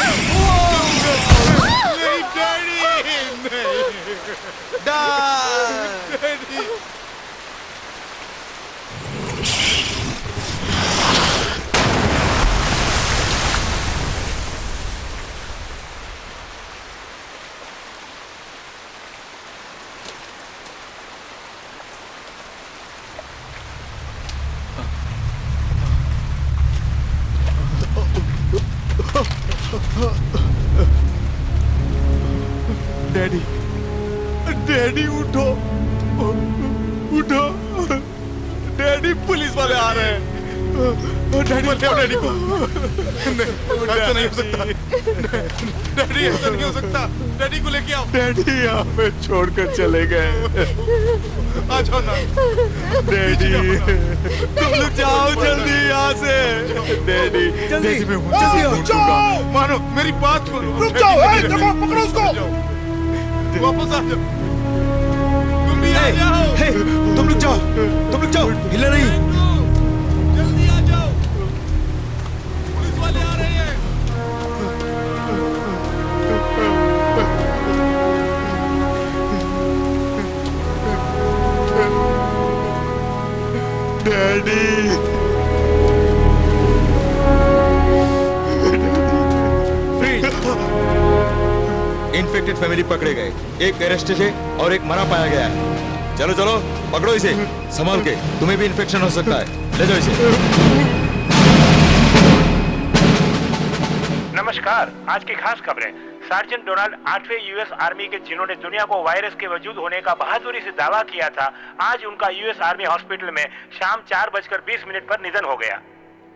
डैडी। डैडी, डैडी उठो, उठो। डैडी, पुलिस वाले आ रहे हैं। डैडी, मत ले डैडी को। नहीं, ऐसा नहीं हो सकता। डैडी, ऐसा नहीं हो सकता। डैडी को लेके आओ। डैडी यहाँ पे छोड़कर चले गए। आ जाओ ना। डैडी, तुम लोग जाओ जल्दी यहाँ से। डैडी, डैडी मैं जल्दी जाओ। मानो मेरी बात मानो। रुक जाओ, देखो, पकड़ो उसको। वापस आ जाओ। तुम भी आ जाओ। तुम लोग जाओ, तुम लोग जाओ, हिलना नहीं। जल्दी आ जाओ, पुलिस वाले आ रहे हैं। डैडी, इन्फेक्टेड फैमिली पकड़े गए, एक अरेस्टेड है और एक मरा पाया गया है। चलो चलो, पकड़ो इसे, संभाल के, तुम्हें भी इन्फेक्शन हो सकता है। ले जाओ इसे। नमस्कार, आज की खास खबरें। सार्जेंट डोनाल्ड 8वें यूएस आर्मी के, जिन्होंने दुनिया को वायरस के वजूद होने का बहादुरी से दावा किया था, आज उनका यूएस आर्मी हॉस्पिटल में शाम 4:20 पर निधन हो गया।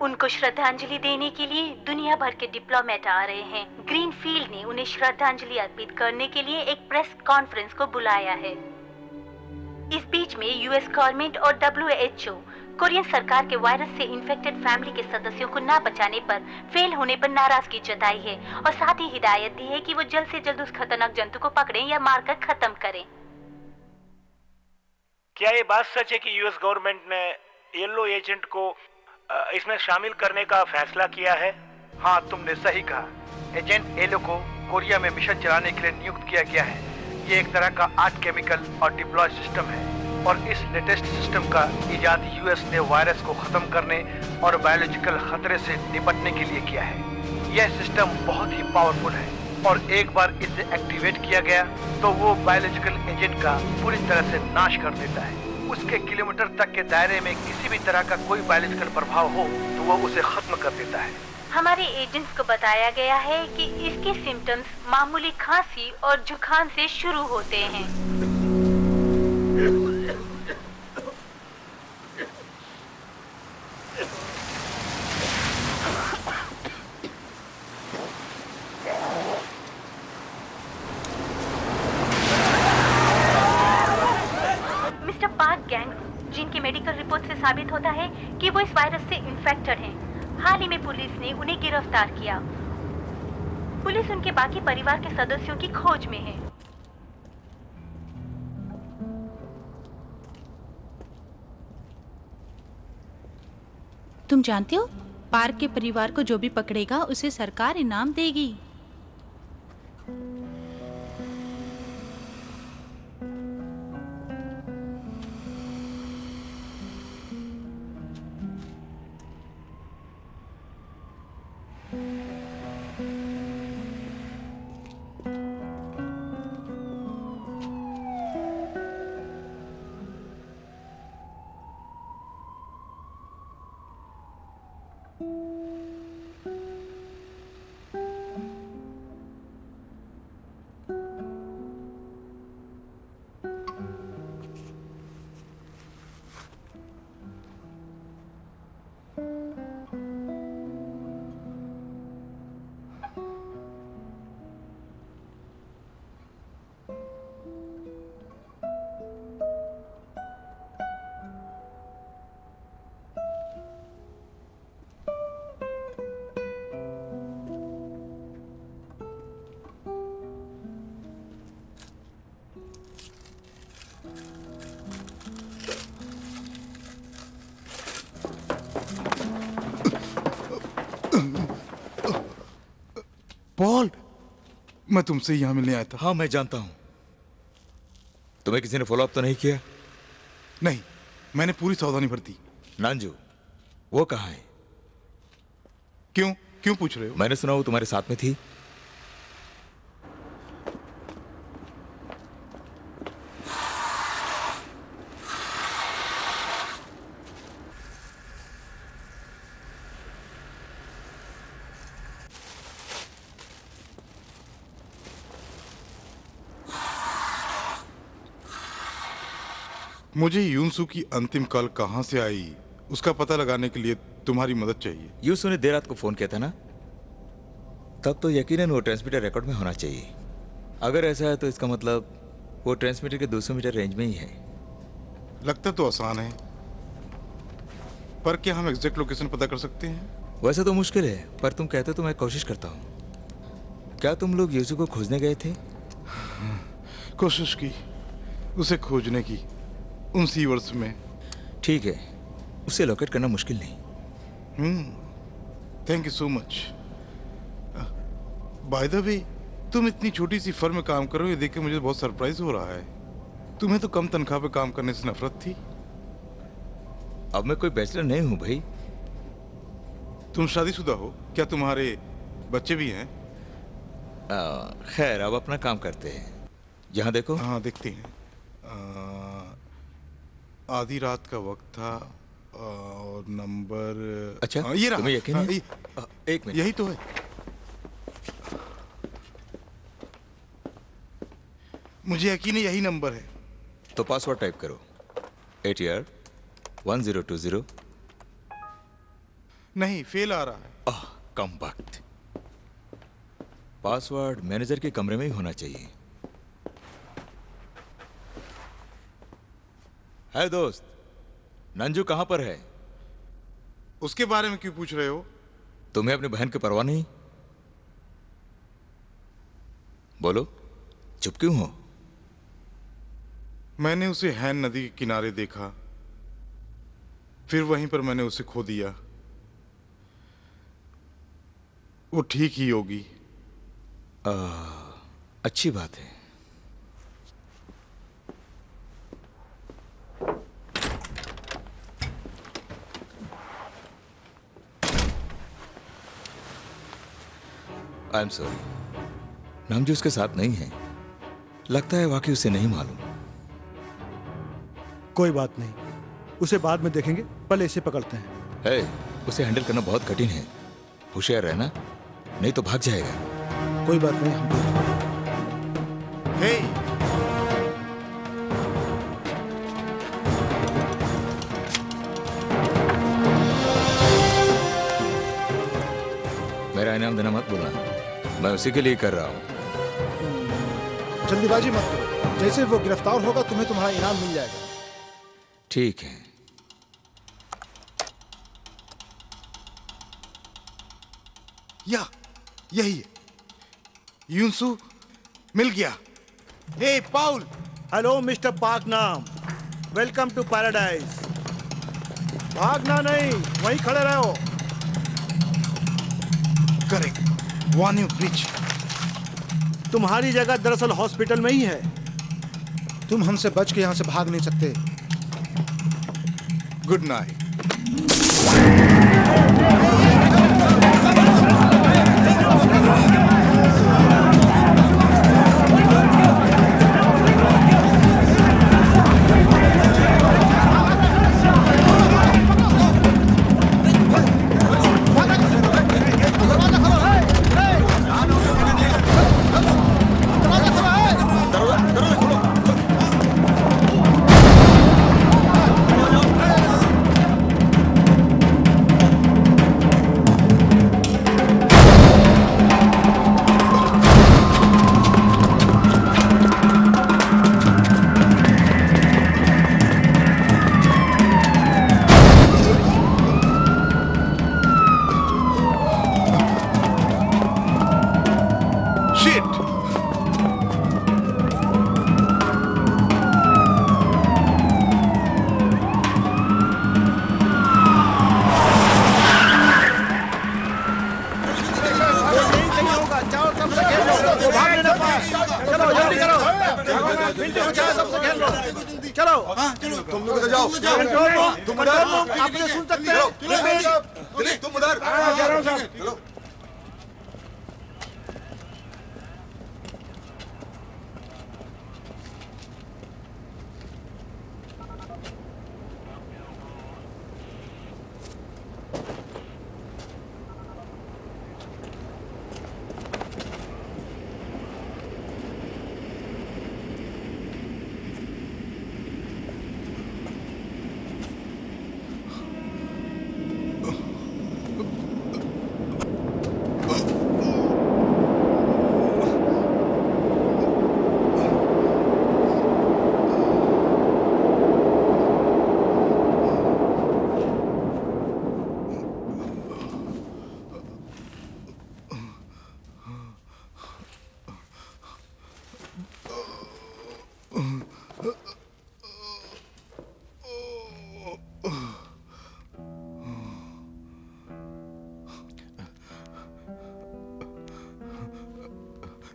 उनको श्रद्धांजलि देने के लिए दुनिया भर के डिप्लोमेट आ रहे हैं। ग्रीनफील्ड ने उन्हें श्रद्धांजलि अर्पित करने के लिए एक प्रेस कॉन्फ्रेंस को बुलाया है। इस बीच में यूएस गवर्नमेंट और WHO कोरियन सरकार के वायरस से इन्फेक्टेड फैमिली के सदस्यों को ना बचाने पर, फेल होने पर नाराजगी जताई है और साथ ही हिदायत दी है कि वो जल्द से जल्द उस खतरनाक जंतु को पकड़ें या मारकर खत्म करें। क्या ये बात सच है कि यूएस गवर्नमेंट ने येलो एजेंट को इसमें शामिल करने का फैसला किया है? हाँ, तुमने सही कहा। एजेंट येलो को कोरिया में मिशन चलाने के लिए नियुक्त किया गया है। ये एक तरह का आर्ट केमिकल और डिप्लॉय सिस्टम है और इस लेटेस्ट सिस्टम का इजाद यूएस ने वायरस को खत्म करने और बायोलॉजिकल खतरे से निपटने के लिए किया है। यह सिस्टम बहुत ही पावरफुल है और एक बार इसे एक्टिवेट किया गया तो वो बायोलॉजिकल एजेंट का पूरी तरह से नाश कर देता है। उसके किलोमीटर तक के दायरे में किसी भी तरह का कोई बायोलॉजिकल प्रभाव हो तो वो उसे खत्म कर देता है। हमारे एजेंट्स को बताया गया है कि इसके सिम्टम्स मामूली खांसी और जुकाम से शुरू होते हैं। मिस्टर पार्क गैंग, जिनके मेडिकल रिपोर्ट से साबित होता है कि वो इस वायरस से इन्फेक्टेड हैं। हाल ही में पुलिस ने उन्हें गिरफ्तार किया। पुलिस उनके बाकी परिवार के सदस्यों की खोज में है। तुम जानते हो, पार्क के परिवार को जो भी पकड़ेगा उसे सरकार इनाम देगी। पॉल, मैं तुमसे यहाँ मिलने आया था। हाँ, मैं जानता हूँ। तुम्हें किसी ने फॉलो अप तो नहीं किया? नहीं, मैंने पूरी सावधानी बरती। नांजू, वो कहाँ है? क्यों पूछ रहे हो? मैंने सुना वो तुम्हारे साथ में थी। मुझे यूनसू की अंतिम कॉल कहां से आई, उसका पता लगाने के लिए तुम्हारी मदद चाहिए। यूसु ने देर रात को फोन किया था ना, तब तो यकीनन वो ट्रांसमीटर रिकॉर्ड में होना चाहिए। अगर ऐसा है तो इसका मतलब वो ट्रांसमीटर के 200 मीटर रेंज में ही है। लगता तो आसान है, पर क्या हम एग्जैक्ट लोकेशन पता कर सकते हैं? वैसे तो मुश्किल है, पर तुम कहते तो मैं कोशिश करता हूँ। क्या तुम लोग यूसु को खोजने गए थे? कोशिश की उसे खोजने की उन सीवर्स में। ठीक है, उसे लोकेट करना मुश्किल नहीं। Thank you so much. By the way, तुम इतनी छोटी सी फर्म में काम कर रहे हो, ये देख के मुझे बहुत सरप्राइज हो रहा है। तुम्हें तो कम तनख्वाह पे काम करने से नफरत थी। अब मैं कोई बैचलर नहीं हूँ भाई। तुम शादीशुदा हो क्या? तुम्हारे बच्चे भी हैं? खैर, अब अपना काम करते हैं। यहाँ देखो। हाँ, देखते हैं। आधी रात का वक्त था और नंबर। अच्छा, ये रहा। तुम्हें यकीन है? एक मिनट, यही तो है। मुझे यकीन है यही नंबर है। तो पासवर्ड टाइप करो। 8R1020। नहीं, फेल आ रहा है। कम वक्त। पासवर्ड मैनेजर के कमरे में ही होना चाहिए। है दोस्त, नंजू कहां पर है? उसके बारे में क्यों पूछ रहे हो? तुम्हें अपनी बहन की परवाह नहीं? बोलो, चुप क्यों हो? मैंने उसे हैन नदी के किनारे देखा, फिर वहीं पर मैंने उसे खो दिया। वो ठीक ही होगी। अच्छी बात है। आई एम सॉरी, नामजू उसके साथ नहीं है। लगता है वाकई उसे नहीं मालूम। कोई बात नहीं, उसे बाद में देखेंगे, पहले इसे पकड़ते हैं। उसे हैंडल करना बहुत कठिन है। होशियार रहना, नहीं तो भाग जाएगा। कोई बात नहीं, हम इनाम देना मत बोलना, मैं उसी के लिए कर रहा हूँ। जल्दीबाजी मत करो, जैसे वो गिरफ्तार होगा तुम्हें तुम्हारा इनाम मिल जाएगा। ठीक है। यही है, यूंसु मिल गया। हे पाउल। हेलो मिस्टर पार्क नाम, वेलकम टू पैराडाइज। भागना नहीं, वहीं खड़े रहो। Correct, one you bridge. तुम्हारी जगह दरअसल हॉस्पिटल में ही है। तुम हमसे बच के यहाँ से भाग नहीं सकते। Good night.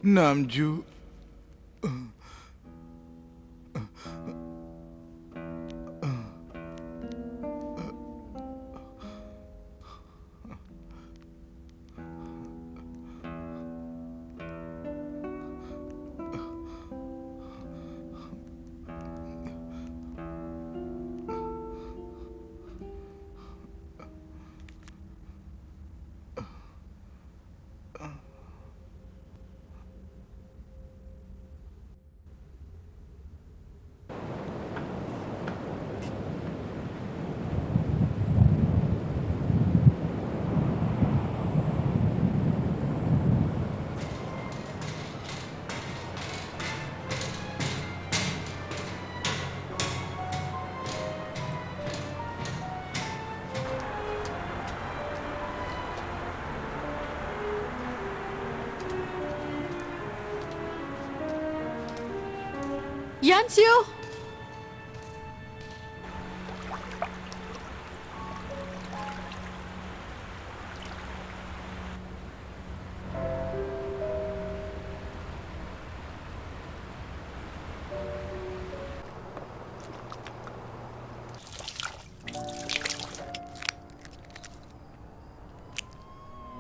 Namjoo, Yansio!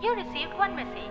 You received one message.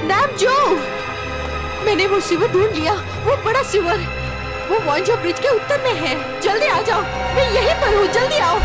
Namjoo, मैंने वो सिवर ढूंढ लिया, वो बड़ा सिवर, वो वांजो ब्रिज के उत्तर में है। जल्दी आ जाओ, मैं यहीं पर हूँ, जल्दी आओ।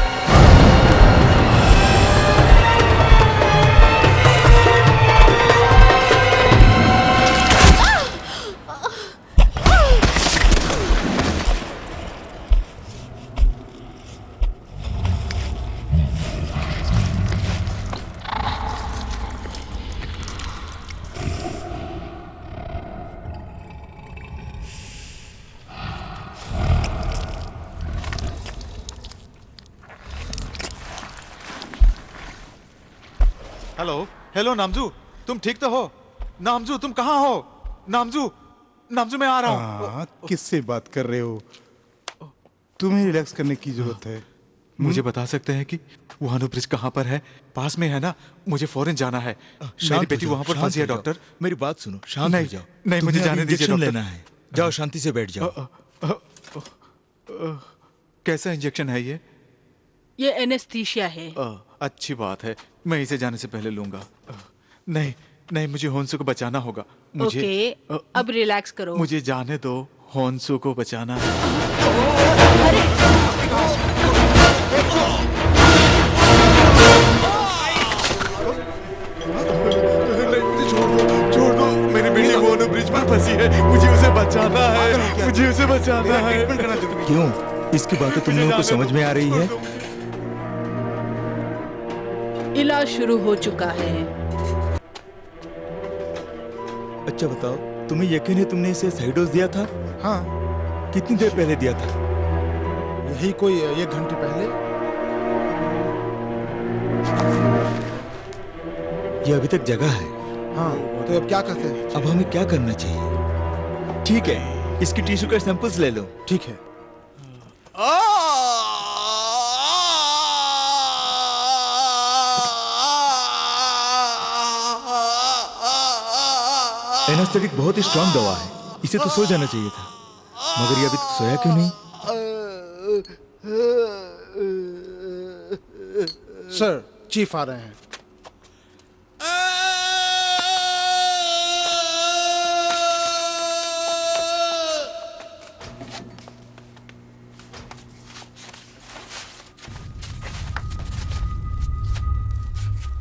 हेलो हेलो नामजू, तुम ठीक तो हो? नामजू तुम कहाँ हो? नामजू, नामजू मैं आ रहा हूँ। किससे बात कर रहे हो? तुम्हें रिलैक्स करने की जरूरत है। मुझे बता सकते हैं कि वहानो ब्रिज कहाँ पर है? पास में है ना? मुझे फौरन जाना है। मेरी बेटी वहाँ पर फंसी है डॉक्टर। मेरी बात सुनो, शांत हो जाओ। नहीं, मुझे जाने दीजिए डॉक्टर। लेना है, जाओ शांति से बैठ जाओ। कैसा इंजेक्शन है ये? ये एनेस्थीसिया है। अच्छी बात है, मैं इसे जाने से पहले लूंगा। नहीं नहीं, मुझे होन्सू को बचाना होगा। मुझे ओके, अब रिलैक्स करो। मुझे जाने दो, होन्सू को बचाना है। छोड़ दो, मेरी बेटी वोनो ब्रिज पर फंसी है, मुझे उसे बचाना है, मुझे उसे बचाना है। क्यों? इसकी बातें तुम लोगों को समझ में आ रही है? इलाज शुरू हो चुका है। अच्छा बताओ, तुम्हें यकीन है तुमने इसे सही डोज दिया था? हाँ। कितनी देर पहले दिया था? यही कोई 1 घंटे पहले। ये अभी तक जगह है। हाँ, तो अब क्या करते हैं? अब हमें क्या करना चाहिए? ठीक है, इसकी टिश्यू का सैंपल्स ले लो। ठीक है। एनेस्थेटिक बहुत ही स्ट्रांग दवा है, इसे तो सो जाना चाहिए था, मगर ये अभी तक सोया क्यों नहीं? सर, चीफ आ रहे हैं।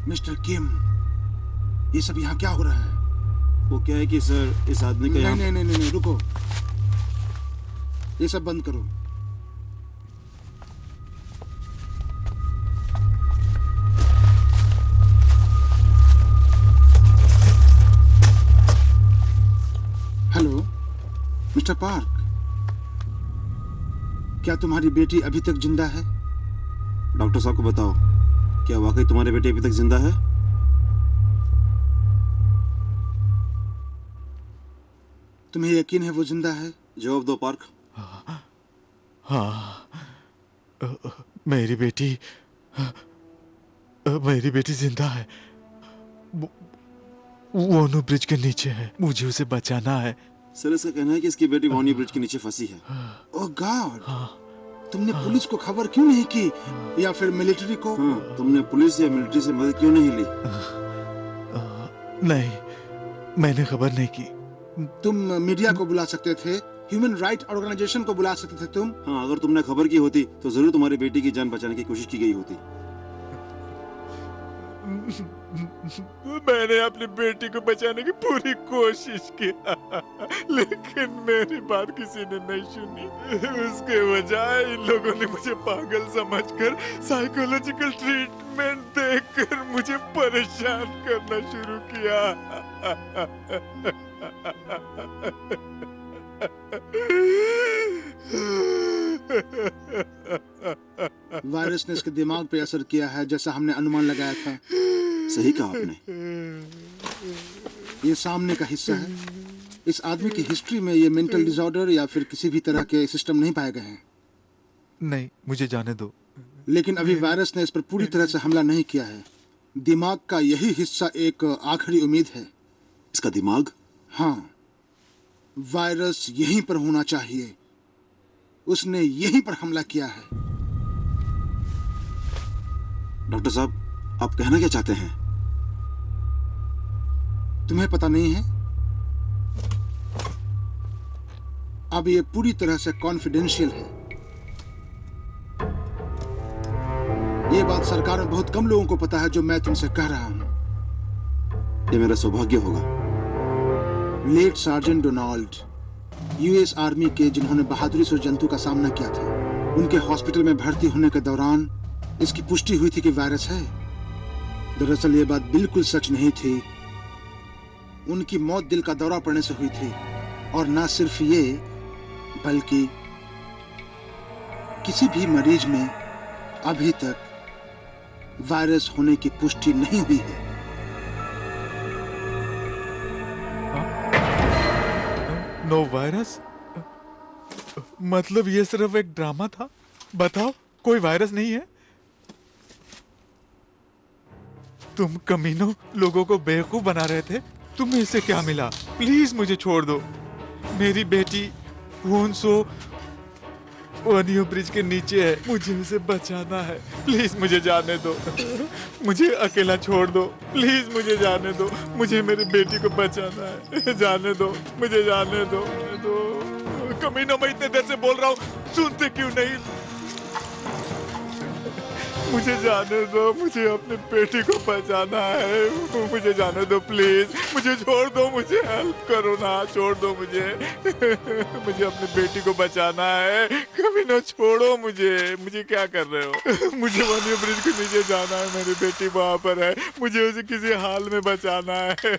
मिस्टर किम, ये सब यहाँ क्या हो रहा है? वो क्या है कि सर, इस आदमी का नहीं, रुको, ये सब बंद करो। हेलो मिस्टर पार्क, क्या तुम्हारी बेटी अभी तक जिंदा है? डॉक्टर साहब को बताओ, क्या वाकई तुम्हारी बेटी अभी तक जिंदा है? तुम्हें यकीन है वो जिंदा है? जवाब दो पार्क। हाँ, मेरी बेटी जिंदा है। वोनो ब्रिज के नीचे है, मुझे उसे बचाना है। सर, इसका कहना है कि इसकी बेटी वोनो ब्रिज के नीचे फंसी है। ओह गॉड, तुमने पुलिस को खबर क्यों नहीं की, या फिर मिलिट्री को? हाँ, तुमने पुलिस या मिलिट्री से मदद क्यों नहीं ली? नहीं, मैंने खबर नहीं की। तुम मीडिया को बुला सकते थे, ह्यूमन राइट ऑर्गेनाइजेशन को बुला सकते थे तुम। हाँ, अगर तुमने खबर की होती तो जरूर तुम्हारी बेटी की जान बचाने की कोशिश की गई होती। मैंने अपनी बेटी को बचाने की पूरी कोशिश की, लेकिन मेरी बात किसी ने नहीं सुनी। उसके बजाय इन लोगों ने मुझे पागल समझकर साइकोलॉजिकल ट्रीटमेंट देकर मुझे परेशान करना शुरू किया। वायरस ने इसके दिमाग पे असर किया है, जैसा हमने अनुमान लगाया था। सही कहा आपने। ये सामने का हिस्सा है। इस आदमी की हिस्ट्री में ये मेंटल डिसऑर्डर या फिर किसी भी तरह के सिस्टम नहीं पाए गए हैं। नहीं, मुझे जाने दो। लेकिन अभी वायरस ने इस पर पूरी तरह से हमला नहीं किया है। दिमाग का यही हिस्सा एक आखिरी उम्मीद है। इसका दिमाग? हाँ, वायरस यहीं पर होना चाहिए। उसने यहीं पर हमला किया है। डॉक्टर साहब, आप कहना क्या चाहते हैं? तुम्हें पता नहीं है? अब ये पूरी तरह से कॉन्फिडेंशियल है। ये बात सरकार में बहुत कम लोगों को पता है जो मैं तुमसे कह रहा हूं। ये मेरा सौभाग्य होगा। Late sergeant Donald, US army के, जिन्होंने बहादुरी से जंतु का सामना किया था, उनके हॉस्पिटल में भर्ती होने के दौरान इसकी पुष्टि हुई थी कि वायरस है। दरअसल ये बात बिल्कुल सच नहीं थी। उनकी मौत दिल का दौरा पड़ने से हुई थी। और ना सिर्फ ये, बल्कि किसी भी मरीज में अभी तक वायरस होने की पुष्टि नहीं हुई है। No virus? मतलब ये सिर्फ एक ड्रामा था? बताओ, कोई वायरस नहीं है? तुम कमीनों लोगों को बेवकूफ बना रहे थे। तुम्हें इससे क्या मिला? प्लीज मुझे छोड़ दो। मेरी बेटी होन्सो वानियो ब्रिज के नीचे है, मुझे उसे बचाना है। प्लीज मुझे जाने दो, मुझे अकेला छोड़ दो। प्लीज मुझे जाने दो, मुझे मेरी बेटी को बचाना है। जाने दो, मुझे जाने दो। कमीनों, मैं इतने देर से बोल रहा हूँ, सुनते क्यों नहीं? मुझे जाने दो, मुझे अपनी बेटी को बचाना है। मुझे जाने दो प्लीज, मुझे छोड़ दो, मुझे हेल्प करो ना, छोड़ दो मुझे। मुझे अपनी बेटी को बचाना है। कभी ना छोड़ो मुझे। मुझे क्या कर रहे हो? मुझे वानियो ब्रिज के नीचे जाना है, मेरी बेटी वहाँ पर है, मुझे उसे किसी हाल में बचाना है।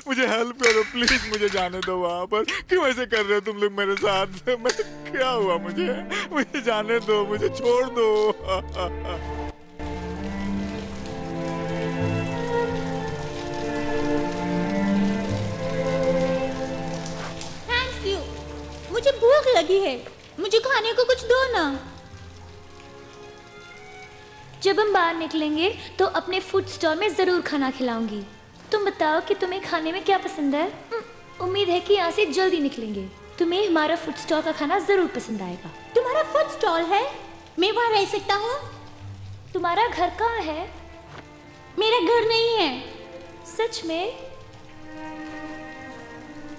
मुझे हेल्प करो प्लीज, मुझे जाने दो वहाँ पर। क्यों ऐसे कर रहे हो तुम लोग मेरे साथ? मैं क्या हुआ मुझे जाने दो, मुझे छोड़ दो। मुझे भूख लगी है, मुझे खाने को कुछ दो ना। जब हम बाहर निकलेंगे तो अपने फूड स्टॉल में जरूर खाना खिलाऊंगी। तुम बताओ कि तुम्हें खाने में क्या पसंद है? उम्मीद है कि यहाँ से जल्दी निकलेंगे। तुम्हें हमारा फूड स्टॉल का खाना जरूर पसंद आएगा। तुम्हारा फूड स्टॉल है? मैं वहाँ रह सकता हूँ? तुम्हारा घर कहाँ है? मेरा घर नहीं है। सच में?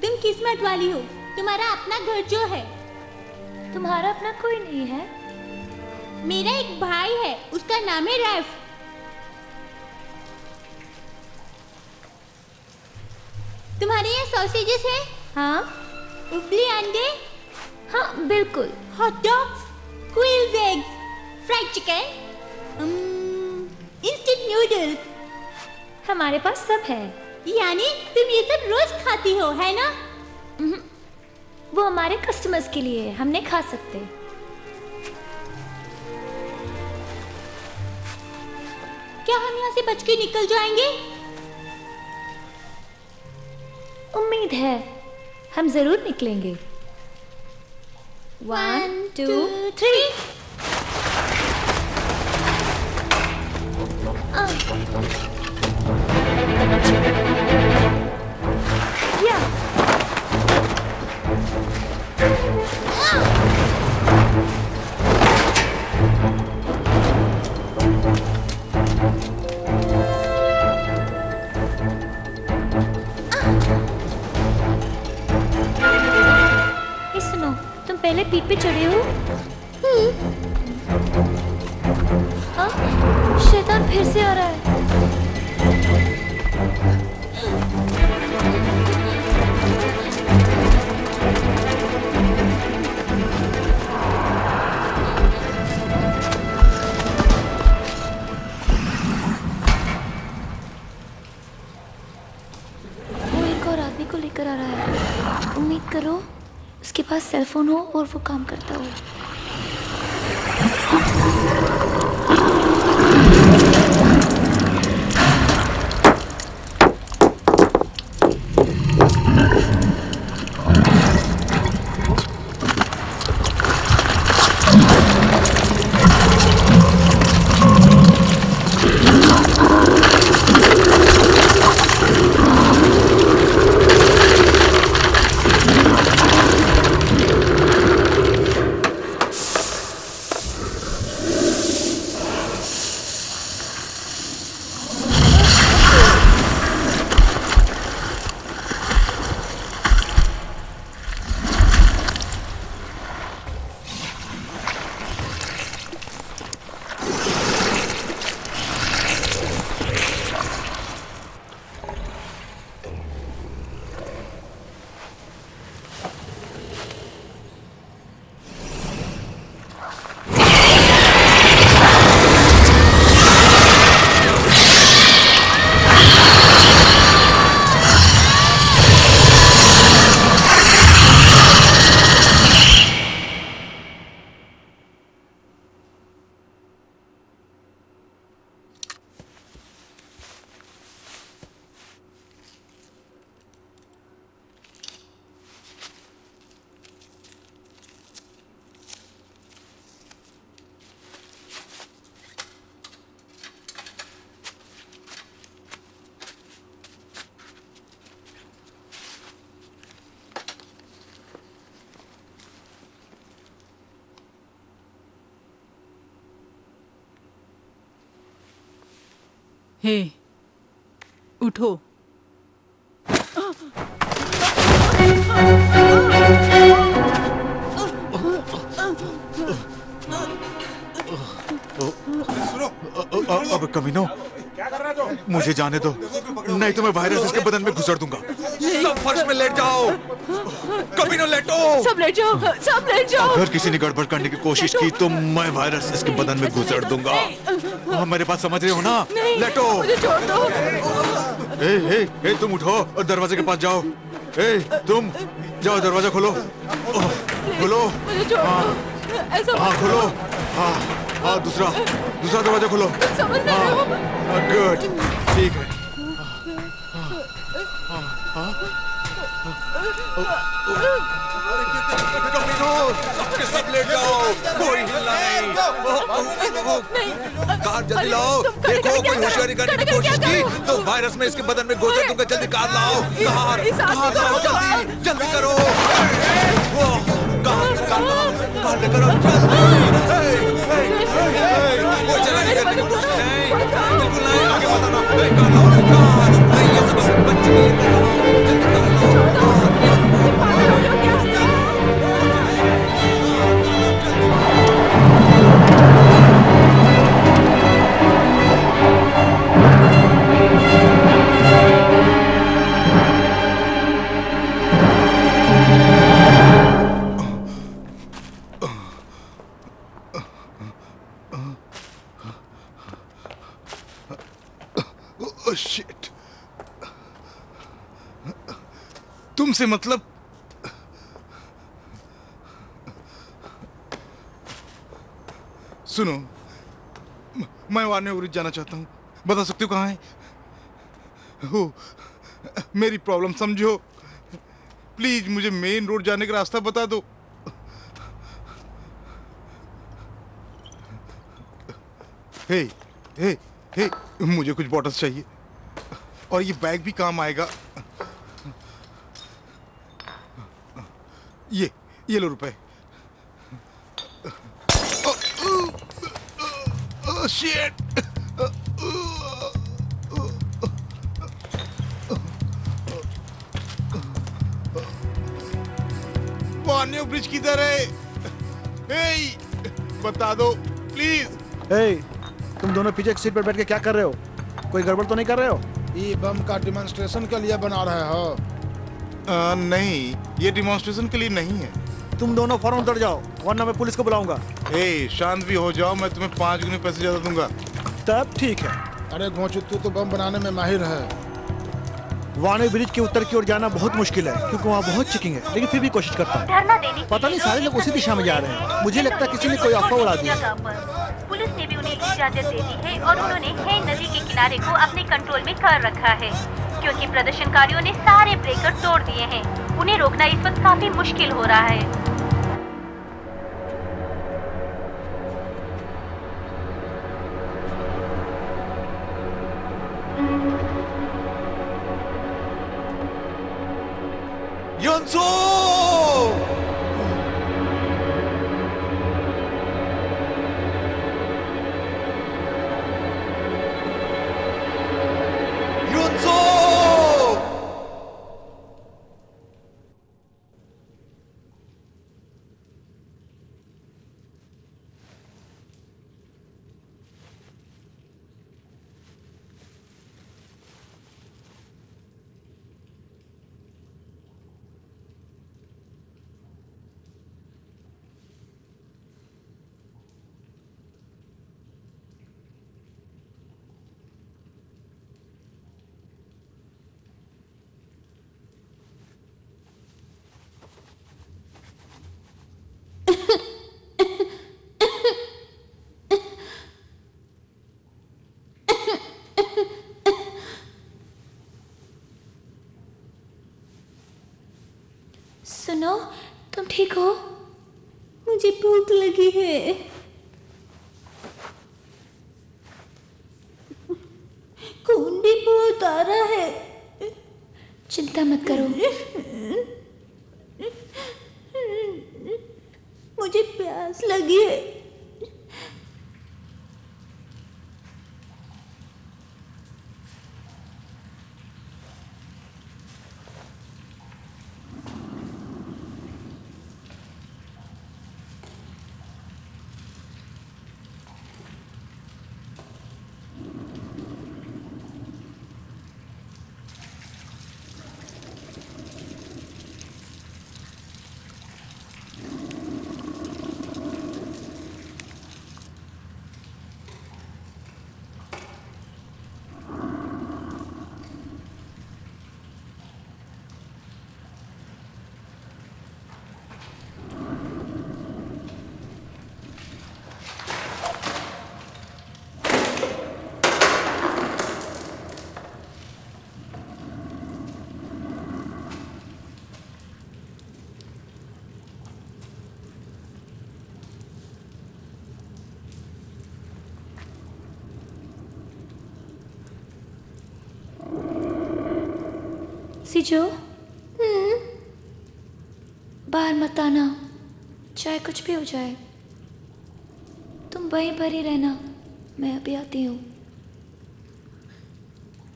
तुम किस्मत वाली हो, तुम्हारा अपना घर जो है। तुम्हारा अपना कोई नहीं है? मेरा एक भाई है, उसका नाम है रैफ। तुम्हारे यहाँ सॉसेजेस है? हाँ। उबले अंडे? हाँ बिल्कुल। Hot dogs, scrambled eggs, fried chicken, instant noodles. हमारे पास सब है। यानी तुम ये सब रोज खाती हो, है ना? वो हमारे कस्टमर्स के लिए है, हम नहीं खा सकते। क्या हम यहाँ से बच के निकल जाएंगे? उम्मीद है, हम जरूर निकलेंगे। 1 2 3। सुनो, तुम पहले पीठ पे चढ़े हो? शैतान फिर से आ रहा है। वो एक और आदमी को लेकर आ रहा है। उम्मीद करो उसके पास सेलफोन हो और वो काम करता हो। हे, उठो। अब कमीनो, मुझे जाने दो, नहीं तो मैं वायरस इसके बदन में घुसड़ दूंगा। सब फर्श में लेट जाओ, कमीनो लेटो। सब लेट जाओ, सब लेट जाओ। अगर किसी ने गड़बड़ करने की कोशिश की तो मैं वायरस इसके बदन में घुसड़ दूंगा। हाँ, मेरे पास समझ रहे हो ना? लेटो। मुझे छोड़ दो। ए, तुम उठो और दरवाजे के पास जाओ। ए, तुम जाओ, दरवाजा खोलो, खोलो। हाँ, खोलो। हाँ, दूसरा दरवाजा खोलो। हाँ, गुड, ठीक है। सबके सब लेट जाओ, कोई हिलना नहीं। कार जल्दी लाओ। देखो, कोई होशियारी करने की कोशिश की तो वायरस में इसके बदन में घुस दूंगा। जल्दी कार लाओ, कार लाओ, जल्दी करो। कार लेकर आओ, कोई चलाने करने की कोशिश नहीं, बिल्कुल नहीं। आगे बताना, कार लाओ, कार। ये सब बच्चे नहीं कर रहा हूँ, जल्दी कार लाओ। शिट, तुमसे मतलब सुनो, मैं वारने जाना चाहता हूँ। बता सकते हो कहाँ है? हो, मेरी प्रॉब्लम समझो। प्लीज मुझे मेन रोड जाने का रास्ता बता दो। हे, हे, हे, मुझे कुछ बॉटल्स चाहिए और ये बैग भी काम आएगा। ये लो रुपए। शिट, वान्यो ब्रिज किधर है? हे, बता दो प्लीज। तुम दोनों पीछे एक सीट पर बैठ के क्या कर रहे हो? कोई गड़बड़ तो नहीं कर रहे हो? ये बम का डिमॉन्स्ट्रेशन के लिए बना रहे हो? नहीं, ये डिमॉन्स्ट्रेशन के लिए नहीं है। तुम दोनों फौरन उतर जाओ, वरना मैं पुलिस को बुलाऊंगा। शांत भी हो जाओ, मैं तुम्हें 5 गुने पैसे ज्यादा दूंगा। तब ठीक है। अरे घोंचू, तू तो बम बनाने में माहिर है। वाने ब्रिज के उत्तर की ओर जाना बहुत मुश्किल है क्योंकि वहाँ बहुत चेकिंग है, लेकिन फिर भी कोशिश करता हूँ। पता नहीं सारे लोग उसी दिशा में जा रहे हैं। मुझे लगता है किसी ने कोई अफवाह उड़ा दी। पुलिस ने भी उन्हें इजाजत दे दी है और उन्होंने है नदी के किनारे को अपने कंट्रोल में कर रखा है क्योंकि प्रदर्शनकारियों ने सारे ब्रेकर तोड़ दिए हैं। उन्हें रोकना इस वक्त काफी मुश्किल हो रहा है। योंसो! योंसो! सुनो, तुम ठीक हो? मुझे भूख लगी है। खून भी बहुत आ रहा है। चिंता मत करो। मुझे प्यास लगी है। सीजो बाहर मत आना, चाहे कुछ भी हो जाए। तुम वहीं पर ही रहना, मैं अभी आती हूँ।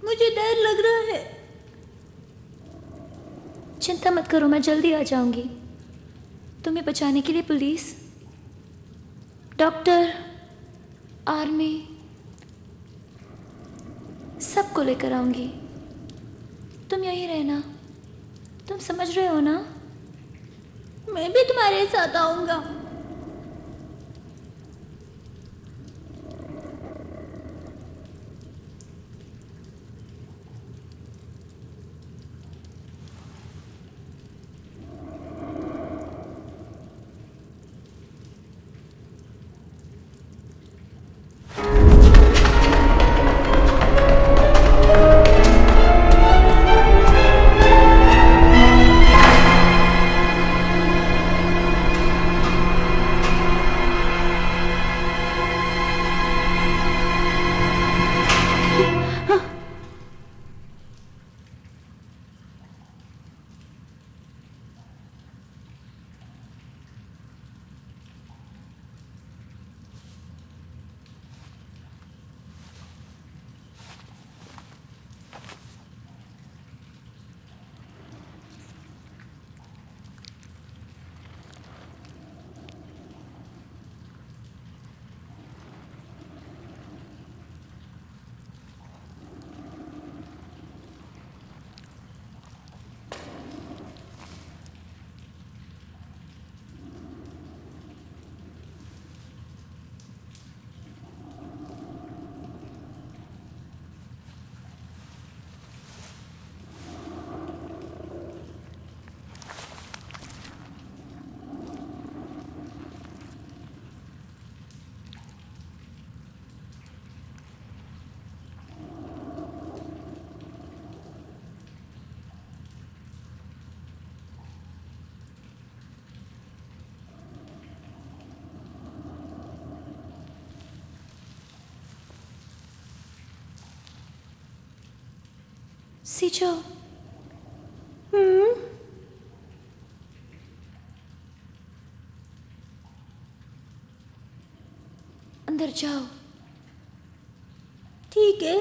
मुझे डर लग रहा है। चिंता मत करो, मैं जल्दी आ जाऊंगी। तुम्हें बचाने के लिए पुलिस, डॉक्टर, आर्मी सबको लेकर आऊंगी। तुम यहीं रहना, तुम समझ रहे हो ना? मैं भी तुम्हारे साथ आऊंगा। सीजो, अंदर जाओ। ठीक है।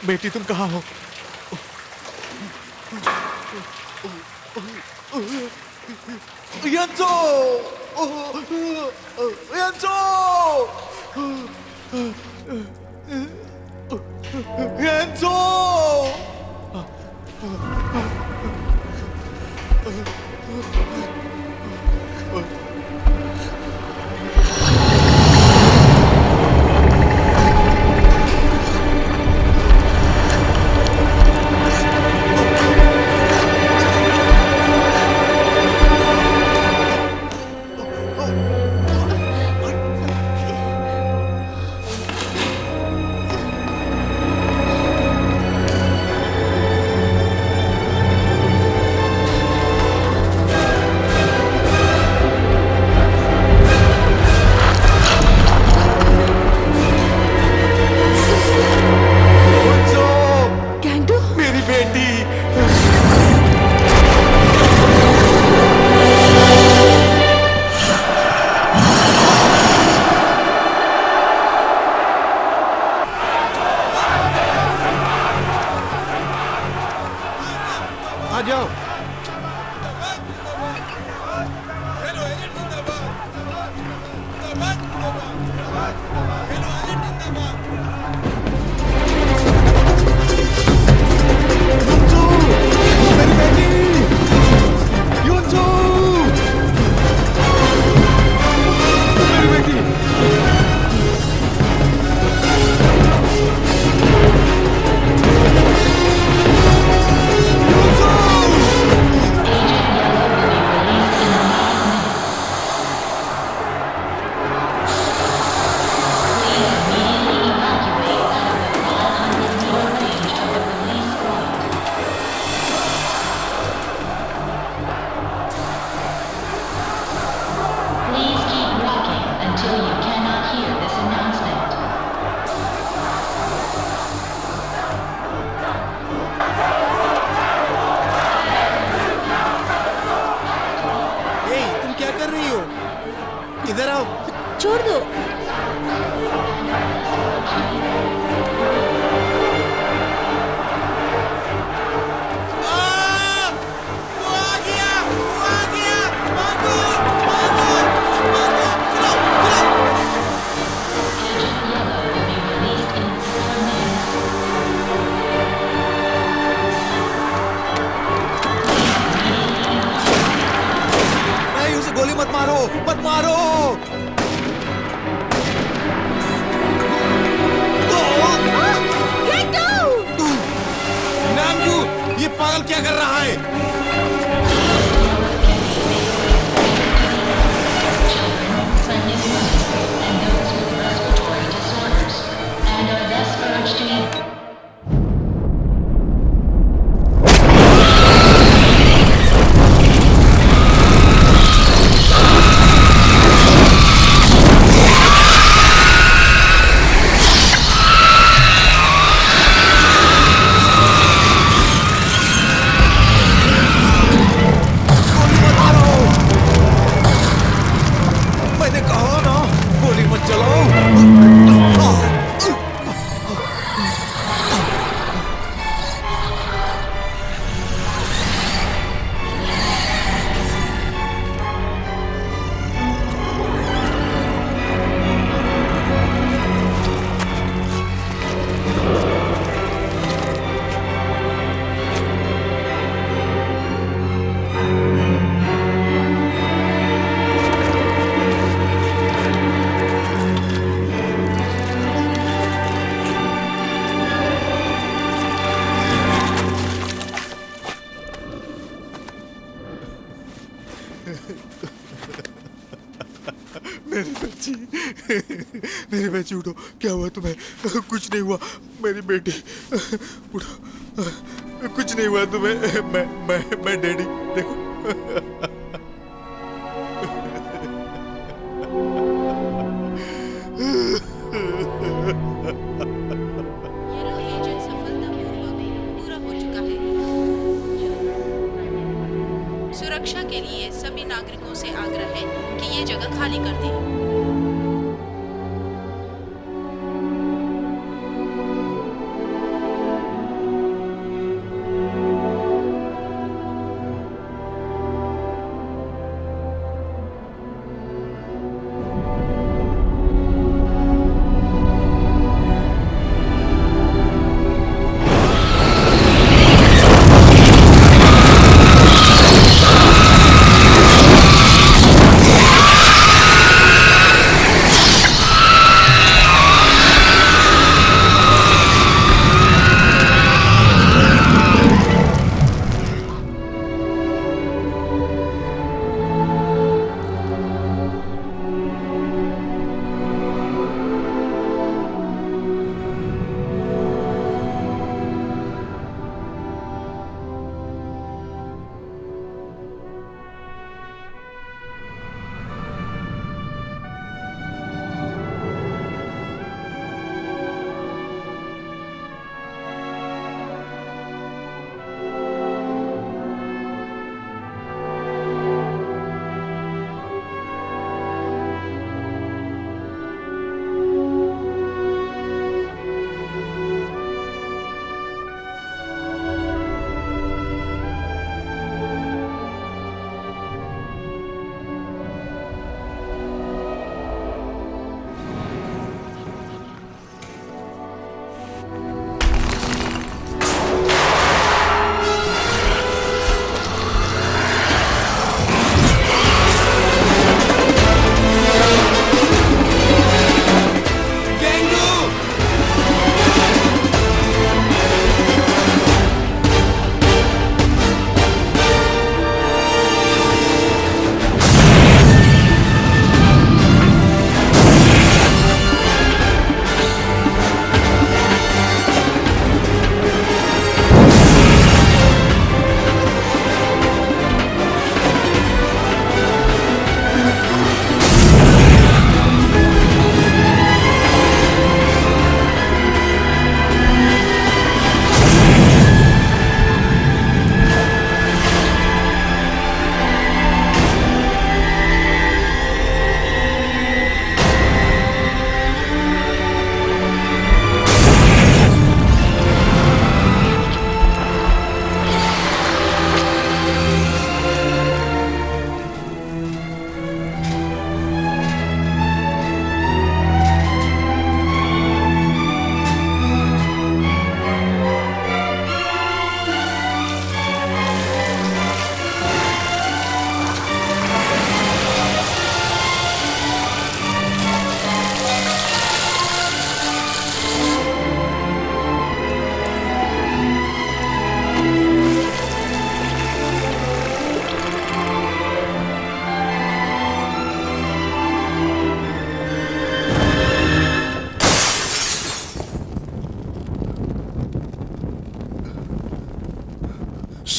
बेटी तुम कहाँ हो? Yanzo! Yanzo! Yanzo! आ जाओ। इधर आओ। छोड़ दो। नहीं, उसे गोली मत मारो, मत मारो। नामजू, ये पागल क्या कर रहा है? मैंने कहा ना, गोली मत चलाओ। मेरी बच्ची, मेरी बच्ची उठो। क्या हुआ तुम्हें? कुछ नहीं हुआ मेरी बेटी, उठो। कुछ नहीं हुआ तुम्हें। मैं डैडी, देखो। येलो एजेंट सफलतापूर्वक पूरा हो चुका है। सुरक्षा के लिए सभी नागरिकों से आग्रह है कि ये जगह खाली कर दें।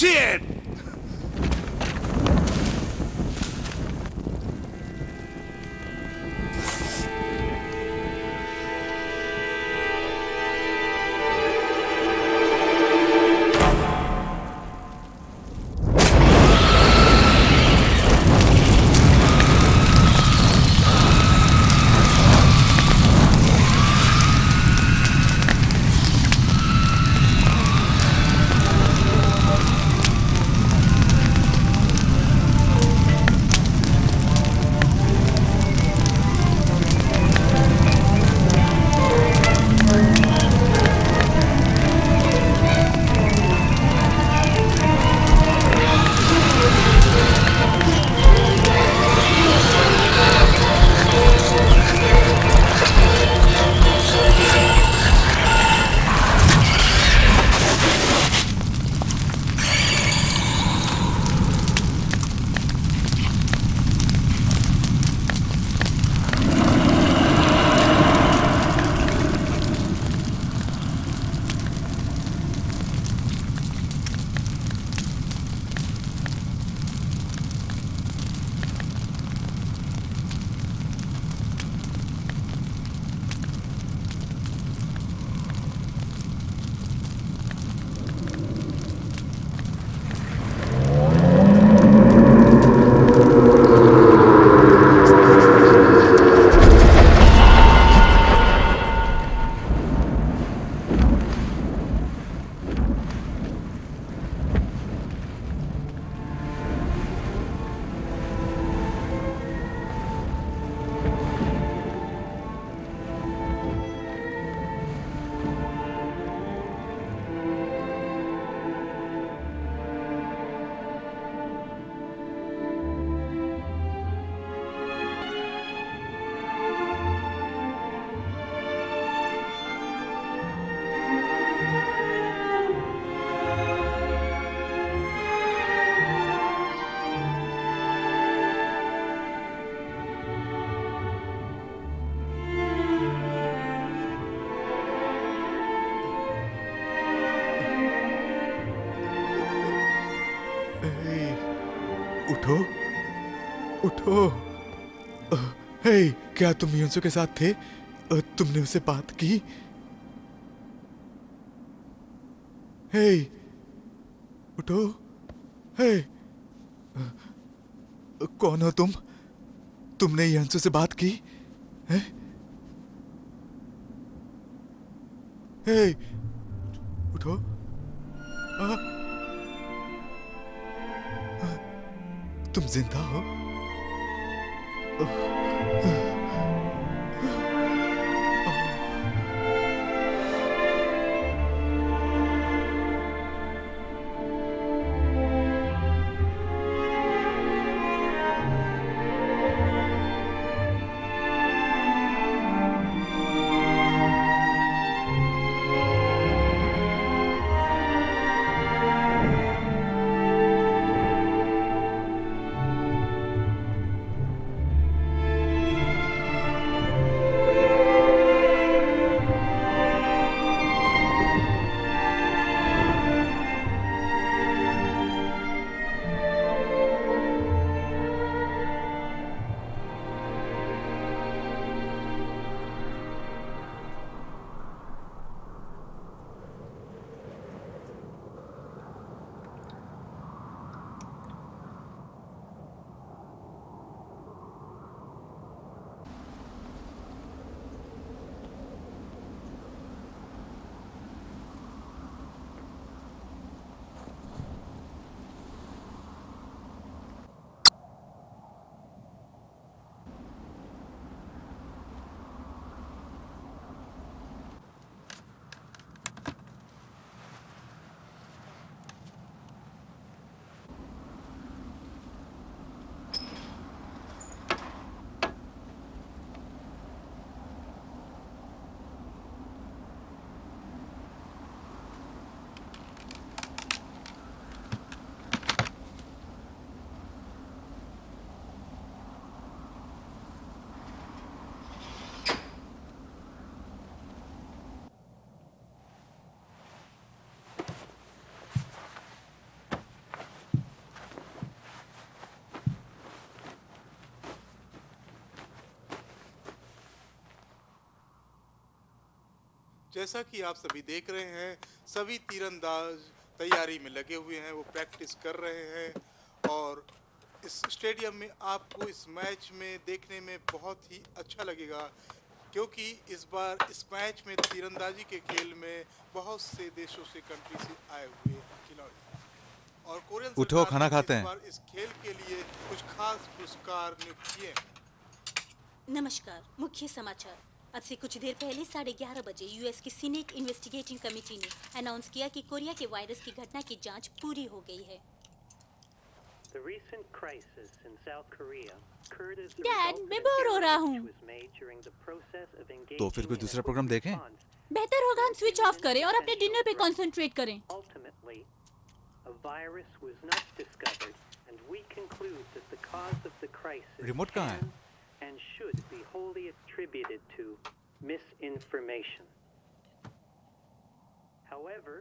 Shit! उठो उठो। हे, क्या तुम युनसो के साथ थे? तुमने उससे बात की? हे, उठो। हे, कौन हो तुम? तुमने युनसो से बात की? हे, हे, उठो। तुम जिंदा हो? जैसा कि आप सभी देख रहे हैं, सभी तीरंदाज तैयारी में लगे हुए हैं, वो प्रैक्टिस कर रहे हैं और इस स्टेडियम में आपको इस मैच में देखने में बहुत ही अच्छा लगेगा, क्योंकि इस बार इस मैच में तीरंदाजी के खेल में बहुत से देशों से कंट्री से आए हुए खिलाड़ी और कोरियन उठो, सरकार खाना ने खाते इस हैं। बार इस खेल के लिए कुछ खास पुरस्कार नियुक्त किए हैं। नमस्कार। मुख्य समाचार। आज से कुछ देर पहले 11:30 बजे यूएस की सीनेट इन्वेस्टिगेटिंग कमेटी ने अनाउंस किया कि कोरिया के वायरस की घटना की जांच पूरी हो गई है। डैड, मैं बोर हो रहा हूँ। तो फिर कोई दूसरा प्रोग्राम देखें? बेहतर होगा हम स्विच ऑफ करें और अपने डिनर पे कंसंट्रेट करें। रिमोट कहाँ है? And should be wholly attributed to misinformation. However,